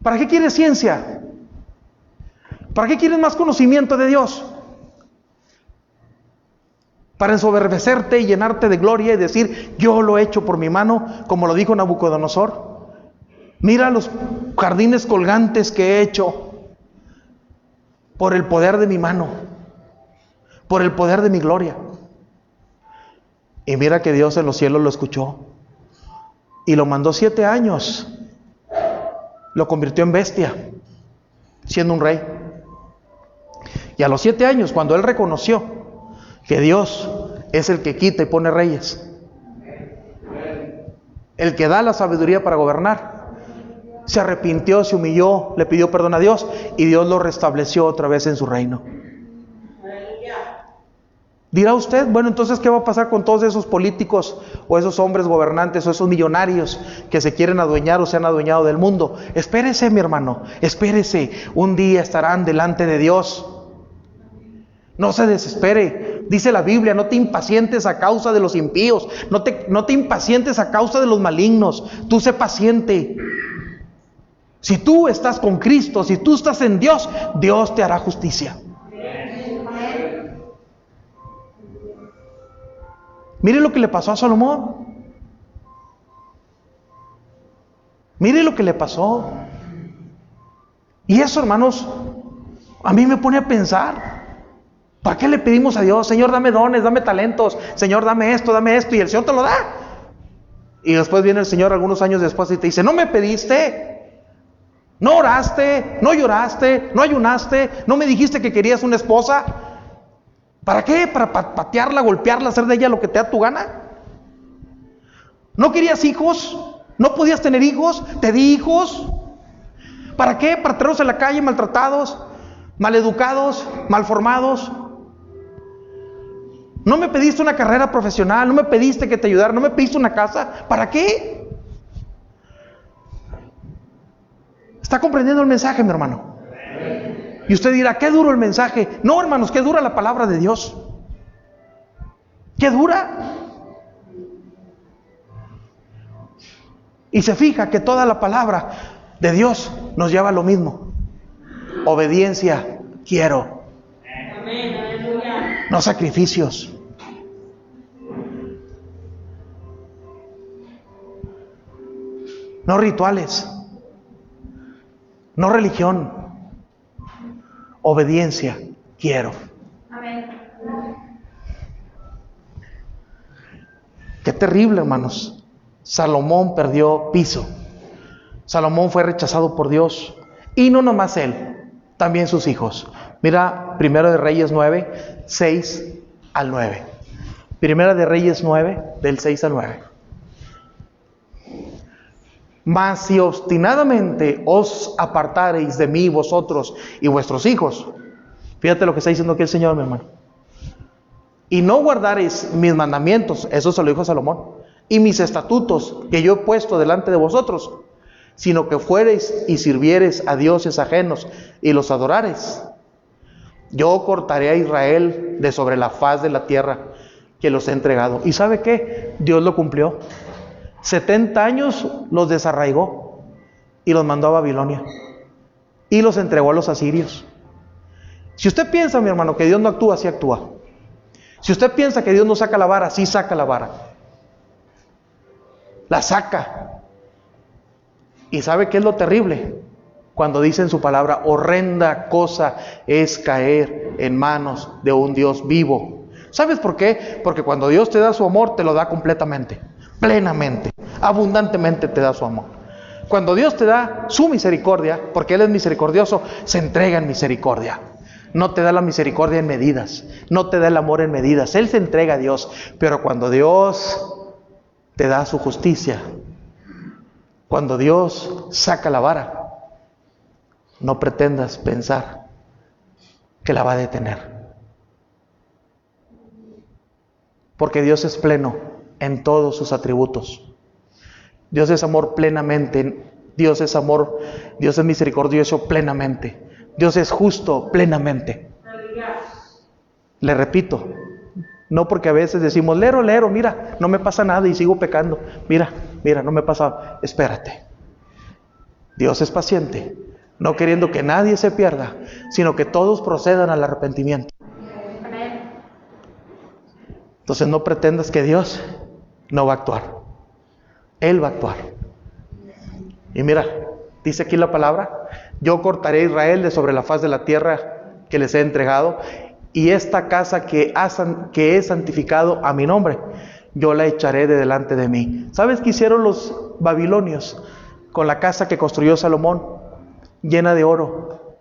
S1: ¿Para qué quieres ciencia? ¿Para qué quieres más conocimiento de Dios? Para ensoberbecerte y llenarte de gloria y decir: yo lo he hecho por mi mano, como lo dijo Nabucodonosor. Mira los jardines colgantes que he hecho por el poder de mi mano, por el poder de mi gloria. Y mira que Dios en los cielos lo escuchó y lo mandó 7 años. Lo convirtió en bestia, siendo un rey. Y a los 7 años, cuando él reconoció que Dios es el que quita y pone reyes, el que da la sabiduría para gobernar, se arrepintió, se humilló, le pidió perdón a Dios y Dios lo restableció otra vez en su reino. Dirá usted: bueno, entonces ¿qué va a pasar con todos esos políticos o esos hombres gobernantes o esos millonarios que se quieren adueñar o se han adueñado del mundo? Espérese, mi hermano, espérese. Un día estarán delante de Dios. No se desespere. Dice la Biblia: no te impacientes a causa de los impíos, no te impacientes a causa de los malignos. Tú sé paciente. Si tú estás con Cristo, si tú estás en Dios, Dios te hará justicia. Mire lo que le pasó a Salomón. Mire lo que le pasó. Y eso, hermanos, a mí me pone a pensar. ¿Para qué le pedimos a Dios? Señor, dame dones, dame talentos. Señor, dame esto. Y el Señor te lo da. Y después viene el Señor algunos años después y te dice, no me pediste, no oraste, no lloraste, no ayunaste, no me dijiste que querías una esposa. ¿Para qué? ¿Para patearla, golpearla, hacer de ella lo que te da tu gana? ¿No querías hijos? ¿No podías tener hijos? Te di hijos. ¿Para qué? Para traerlos en la calle maltratados, maleducados, malformados. No me pediste una carrera profesional, no me pediste que te ayudara, no me pediste una casa. ¿Para qué? ¿Está comprendiendo el mensaje, mi hermano? Y usted dirá, qué duro el mensaje. No, hermanos, qué dura la palabra de Dios. Qué dura. Y se fija que toda la palabra de Dios nos lleva a lo mismo. Obediencia quiero. No sacrificios. No rituales. No religión. Obediencia quiero. Qué terrible, hermanos. Salomón perdió piso. Salomón fue rechazado por Dios. Y no nomás él, también sus hijos. Mira, Primera de Reyes 9, 6 al 9. Primera de Reyes 9, del 6 al 9. Mas si obstinadamente os apartareis de mí vosotros y vuestros hijos. Fíjate lo que está diciendo aquí el Señor, mi hermano. Y no guardareis mis mandamientos, eso se lo dijo Salomón, y mis estatutos que yo he puesto delante de vosotros, sino que fuereis y sirviereis a dioses ajenos y los adorareis. Yo cortaré a Israel de sobre la faz de la tierra que los he entregado. ¿Y sabe qué? Dios lo cumplió. 70 años los desarraigó y los mandó a Babilonia y los entregó a los asirios. Si usted piensa, mi hermano, que Dios no actúa, así actúa. Si usted piensa que Dios no saca la vara, sí saca la vara. La saca. ¿Y sabe qué es lo terrible? Cuando dice en su palabra, horrenda cosa es caer en manos de un Dios vivo. ¿Sabes por qué? Porque cuando Dios te da su amor, te lo da completamente, plenamente, abundantemente te da su amor. Cuando Dios te da su misericordia, porque Él es misericordioso, se entrega en misericordia. No te da la misericordia en medidas, no te da el amor en medidas. Él se entrega a Dios, pero cuando Dios te da su justicia, cuando Dios saca la vara, no pretendas pensar que la va a detener. Porque Dios es pleno en todos sus atributos. Dios es amor plenamente. Dios es amor. Dios es misericordioso plenamente. Dios es justo plenamente. Le repito, no porque a veces decimos, lero, mira, no me pasa nada y sigo pecando. Mira, no me pasa. Espérate. Dios es paciente, no queriendo que nadie se pierda, sino que todos procedan al arrepentimiento. Entonces no pretendas que Dios no va a actuar. Él va a actuar. Y mira, dice aquí la palabra, yo cortaré a Israel de sobre la faz de la tierra que les he entregado, y esta casa que he santificado a mi nombre, yo la echaré de delante de mí. ¿Sabes qué hicieron los babilonios con la casa que construyó Salomón? Llena de oro.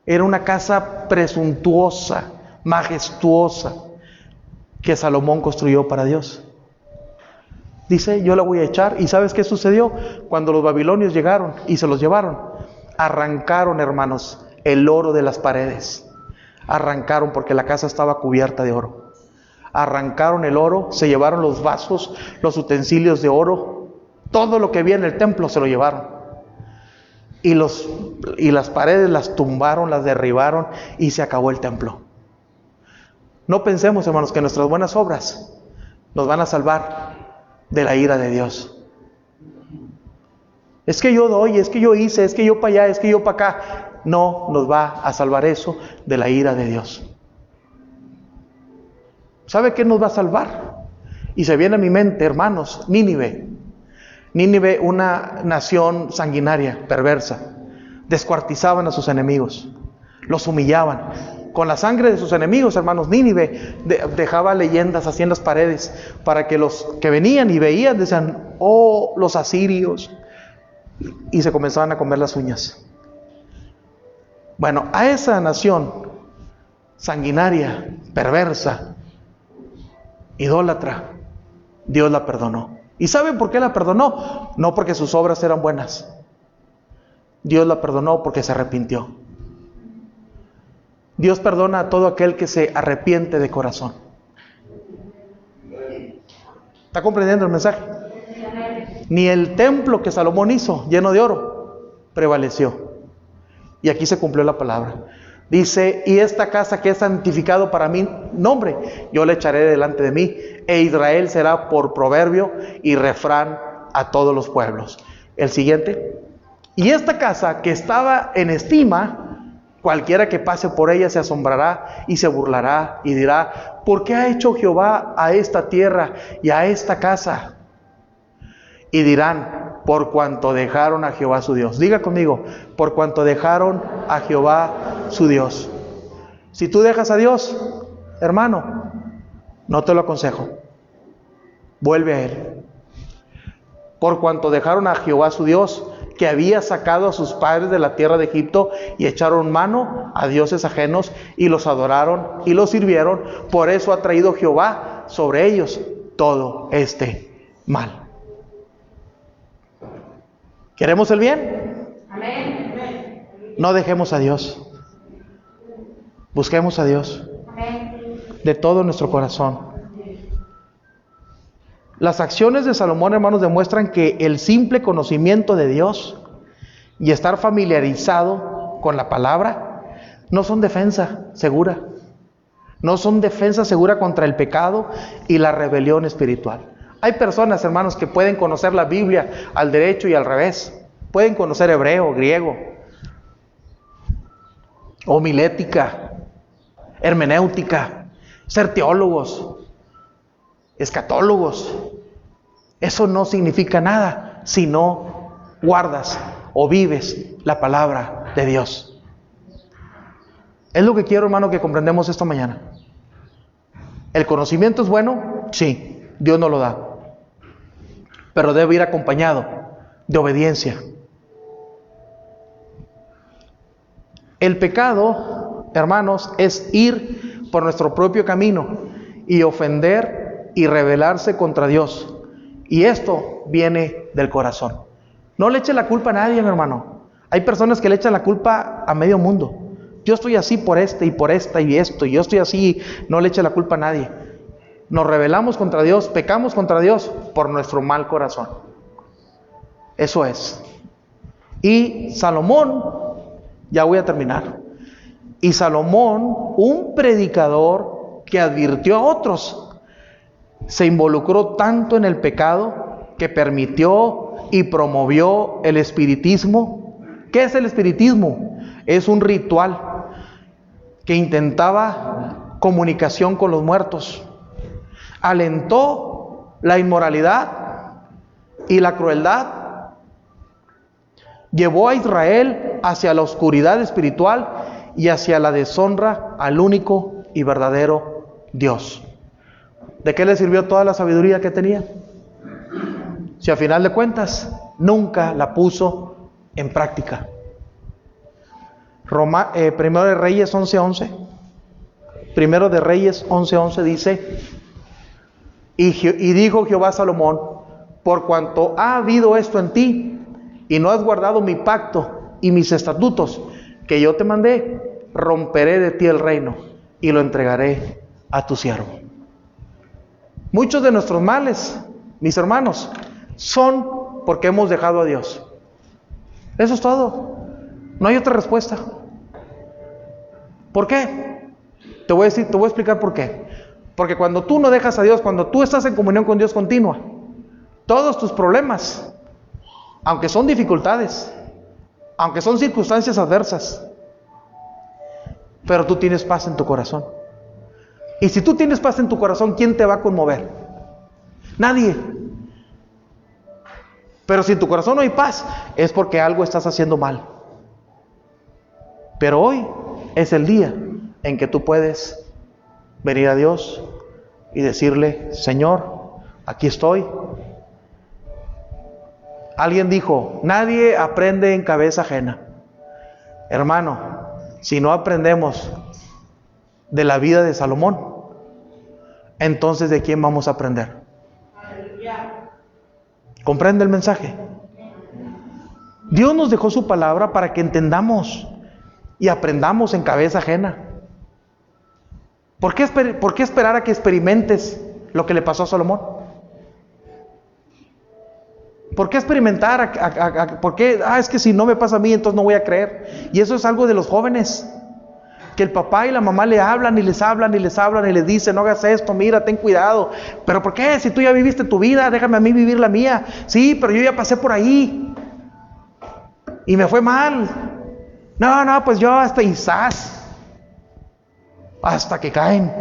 S1: Era una casa presuntuosa, majestuosa, que Salomón construyó para Dios. Dice, yo la voy a echar. ¿Y sabes qué sucedió? Cuando los babilonios llegaron y se los llevaron, arrancaron, hermanos, el oro de las paredes. Arrancaron, porque la casa estaba cubierta de oro. Arrancaron el oro, se llevaron los vasos, los utensilios de oro, todo lo que había en el templo se lo llevaron. Y las paredes las tumbaron, las derribaron y se acabó el templo. No pensemos, hermanos, que nuestras buenas obras nos van a salvar de la ira de Dios. Es que yo doy, es que yo hice, es que yo para allá, es que yo para acá. No nos va a salvar eso de la ira de Dios. ¿Sabe qué nos va a salvar? Y se viene a mi mente, hermanos, Nínive. Nínive, una nación sanguinaria, perversa. Descuartizaban a sus enemigos, los humillaban. Con la sangre de sus enemigos, hermanos, Nínive dejaba leyendas así en las paredes para que los que venían y veían decían: oh, los asirios. Y se comenzaban a comer las uñas. Bueno, a esa nación sanguinaria, perversa, idólatra, Dios la perdonó. ¿Y saben por qué la perdonó? No porque sus obras eran buenas. Dios la perdonó porque se arrepintió. Dios perdona a todo aquel que se arrepiente de corazón. ¿Está comprendiendo el mensaje? Ni el templo que Salomón hizo, lleno de oro, prevaleció. Y aquí se cumplió la palabra. Dice: y esta casa que es santificado para mi nombre, yo la echaré delante de mí, e Israel será por proverbio y refrán a todos los pueblos. El siguiente: y esta casa que estaba en estima, cualquiera que pase por ella se asombrará y se burlará y dirá: ¿por qué ha hecho Jehová a esta tierra y a esta casa? Y dirán: por cuanto dejaron a Jehová su Dios. Diga conmigo: por cuanto dejaron a Jehová su Dios. Si tú dejas a Dios, hermano, no te lo aconsejo. Vuelve a Él. Por cuanto dejaron a Jehová su Dios, que había sacado a sus padres de la tierra de Egipto, y echaron mano a dioses ajenos, y los adoraron y los sirvieron. Por eso ha traído Jehová sobre ellos todo este mal. ¿Queremos el bien?
S2: Amén.
S1: No dejemos a Dios. Busquemos a Dios de todo nuestro corazón. Las acciones de Salomón, hermanos, demuestran que el simple conocimiento de Dios y estar familiarizado con la palabra no son defensa segura. No son defensa segura contra el pecado y la rebelión espiritual. Hay personas, hermanos, que pueden conocer la Biblia al derecho y al revés. Pueden conocer hebreo, griego, homilética, hermenéutica, ser teólogos, escatólogos. Eso no significa nada si no guardas o vives la palabra de Dios. Es lo que quiero, hermano, que comprendamos esta mañana. ¿El conocimiento es bueno? Sí, Dios nos lo da. Pero debe ir acompañado de obediencia. El pecado, hermanos, es ir por nuestro propio camino y ofender y rebelarse contra Dios. Y esto viene del corazón. No le eche la culpa a nadie, mi hermano. Hay personas que le echan la culpa a medio mundo. Yo estoy así por este y por esta y esto, y yo estoy así. No le eche la culpa a nadie. Nos rebelamos contra Dios, pecamos contra Dios por nuestro mal corazón. Eso es. Y Salomón, ya voy a terminar. Y Salomón, un predicador que advirtió a otros, se involucró tanto en el pecado que permitió y promovió el espiritismo. ¿Qué es el espiritismo? Es un ritual que intentaba comunicación con los muertos. Alentó la inmoralidad y la crueldad. Llevó a Israel hacia la oscuridad espiritual y hacia la deshonra al único y verdadero Dios. ¿De qué le sirvió toda la sabiduría que tenía? Si a final de cuentas nunca la puso en práctica. Primero de Reyes 11:11. Primero de Reyes 11:11 dice: y dijo Jehová a Salomón: por cuanto ha habido esto en ti, y no has guardado mi pacto y mis estatutos que yo te mandé, romperé de ti el reino y lo entregaré a tu siervo. Muchos de nuestros males, mis hermanos, son porque hemos dejado a Dios. Eso es todo. No hay otra respuesta. ¿Por qué? Te voy a explicar por qué. Porque cuando tú no dejas a Dios, cuando tú estás en comunión con Dios continua, todos tus problemas, aunque son dificultades, aunque son circunstancias adversas, pero tú tienes paz en tu corazón. Y si tú tienes paz en tu corazón, ¿quién te va a conmover? Nadie. Pero si en tu corazón no hay paz, es porque algo estás haciendo mal. Pero hoy es el día en que tú puedes venir a Dios y decirle: Señor, aquí estoy. Alguien dijo: nadie aprende en cabeza ajena. Hermano, si no aprendemos de la vida de Salomón, entonces ¿de quién vamos a aprender? ¿Comprende el mensaje? Dios nos dejó su palabra para que entendamos y aprendamos en cabeza ajena. ¿Por qué esperar a que experimentes lo que le pasó a Salomón? ¿Por qué experimentar? ¿Por qué? Es que si no me pasa a mí, entonces no voy a creer. Y eso es algo de los jóvenes, que el papá y la mamá le hablan y les hablan y les hablan y les dicen: no hagas esto, mira, ten cuidado. ¿Pero por qué? Si tú ya viviste tu vida, déjame a mí vivir la mía. Sí, pero yo ya pasé por ahí y me fue mal. No, pues yo hasta quizás, hasta que caen.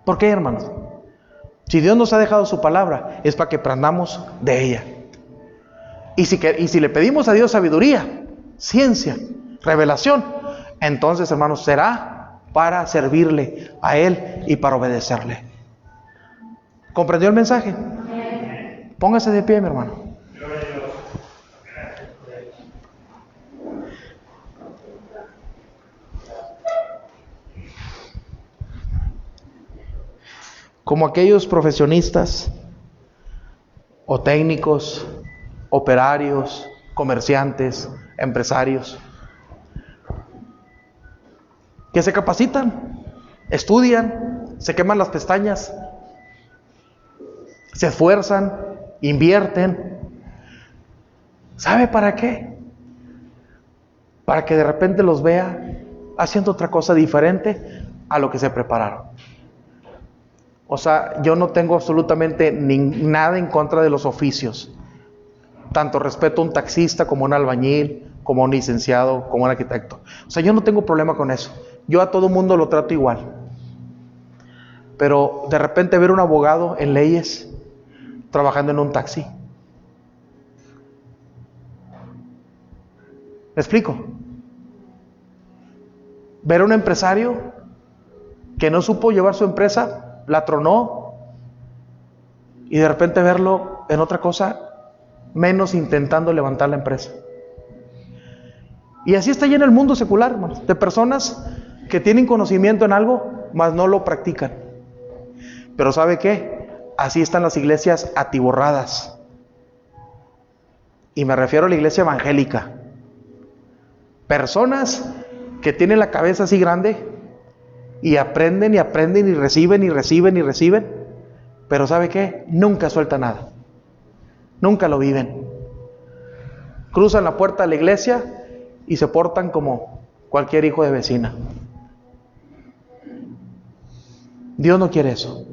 S1: ¿Por qué, hermanos? Si Dios nos ha dejado su palabra, es para que aprendamos de ella. Y si le pedimos a Dios sabiduría, ciencia, revelación, entonces, hermanos, será para servirle a Él y para obedecerle. ¿Comprendió el mensaje? Póngase de pie, mi hermano. Como aquellos profesionistas o técnicos, operarios, comerciantes, empresarios, que se capacitan, estudian, se queman las pestañas, se esfuerzan, invierten. ¿Sabe para qué? Para que de repente los vea haciendo otra cosa diferente a lo que se prepararon. O sea, yo no tengo absolutamente nada en contra de los oficios. Tanto respeto a un taxista como a un albañil, como a un licenciado, como a un arquitecto. O sea, yo no tengo problema con eso. Yo a todo mundo lo trato igual. Pero de repente ver un abogado en leyes trabajando en un taxi. ¿Me explico? Ver a un empresario que no supo llevar su empresa, la tronó, y de repente verlo en otra cosa, menos intentando levantar la empresa. Y así está lleno el mundo secular, hermanos, de personas que tienen conocimiento en algo, mas no lo practican. Pero ¿sabe qué? Así están las iglesias atiborradas. Y me refiero a la iglesia evangélica. Personas que tienen la cabeza así grande y aprenden y aprenden y reciben y reciben y reciben, pero ¿sabe qué? Nunca sueltan nada. Nunca lo viven. Cruzan la puerta de la iglesia y se portan como cualquier hijo de vecina. Dios no quiere eso.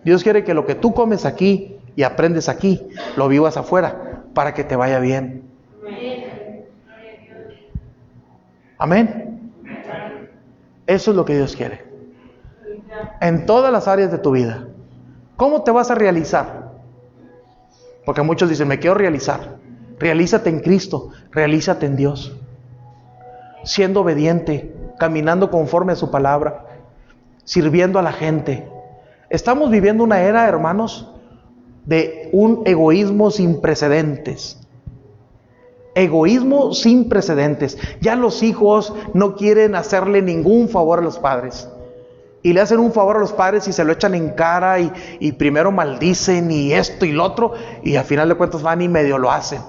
S1: Dios quiere que lo que tú comes aquí y aprendes aquí, lo vivas afuera, para que te vaya bien. Amén. Eso es lo que Dios quiere. En todas las áreas de tu vida. ¿Cómo te vas a realizar? Porque muchos dicen: me quiero realizar. Realízate en Cristo, realízate en Dios. Siendo obediente, caminando conforme a su palabra, sirviendo a la gente. Estamos viviendo una era, hermanos, de un egoísmo sin precedentes. Egoísmo sin precedentes. Ya los hijos no quieren hacerle ningún favor a los padres. Y le hacen un favor a los padres y se lo echan en cara y primero maldicen y esto y lo otro, y al final de cuentas van y medio lo hacen.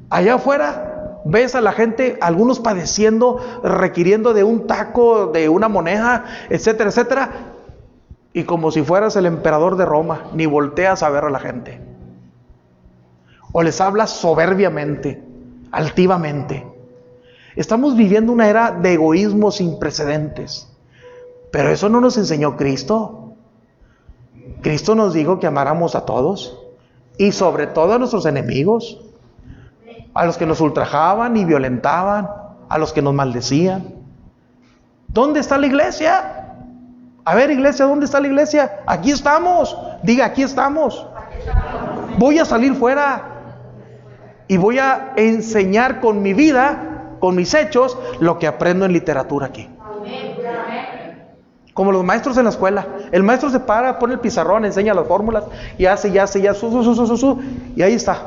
S1: Allá afuera ves a la gente, algunos padeciendo, requiriendo de un taco, de una moneda, etcétera, etcétera, y como si fueras el emperador de Roma, ni volteas a ver a la gente. O les hablas soberbiamente, altivamente. Estamos viviendo una era de egoísmo sin precedentes. Pero eso no nos enseñó Cristo. Cristo nos dijo que amáramos a todos, y sobre todo a nuestros enemigos, a los que nos ultrajaban y violentaban, a los que nos maldecían. ¿Dónde está la iglesia? A ver, iglesia, ¿dónde está la iglesia? Aquí estamos. Diga, aquí estamos. Voy a salir fuera y voy a enseñar con mi vida, con mis hechos, lo que aprendo en literatura aquí. Como los maestros en la escuela. El maestro se para, pone el pizarrón, enseña las fórmulas y hace, y ahí está.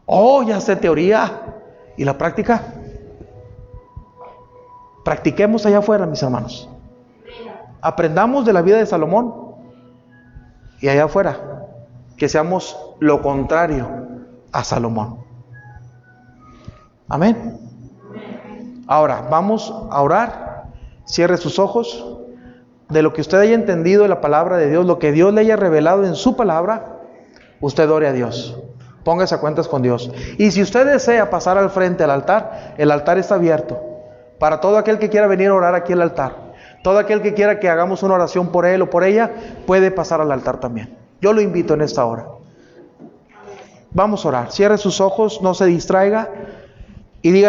S1: Oh, ya sé teoría. ¿Y la práctica? Practiquemos allá afuera, mis hermanos. Aprendamos de la vida de Salomón. Y allá afuera, que seamos lo contrario a Salomón. Amén. Ahora, vamos a orar. Cierre sus ojos. De lo que usted haya entendido de la palabra de Dios, lo que Dios le haya revelado en su palabra, usted ore a Dios. Póngase a cuentas con Dios. Y si usted desea pasar al frente al altar, el altar está abierto. Para todo aquel que quiera venir a orar aquí al altar. Todo aquel que quiera que hagamos una oración por él o por ella, puede pasar al altar también. Yo lo invito en esta hora. Vamos a orar. Cierre sus ojos, no se distraiga y diga: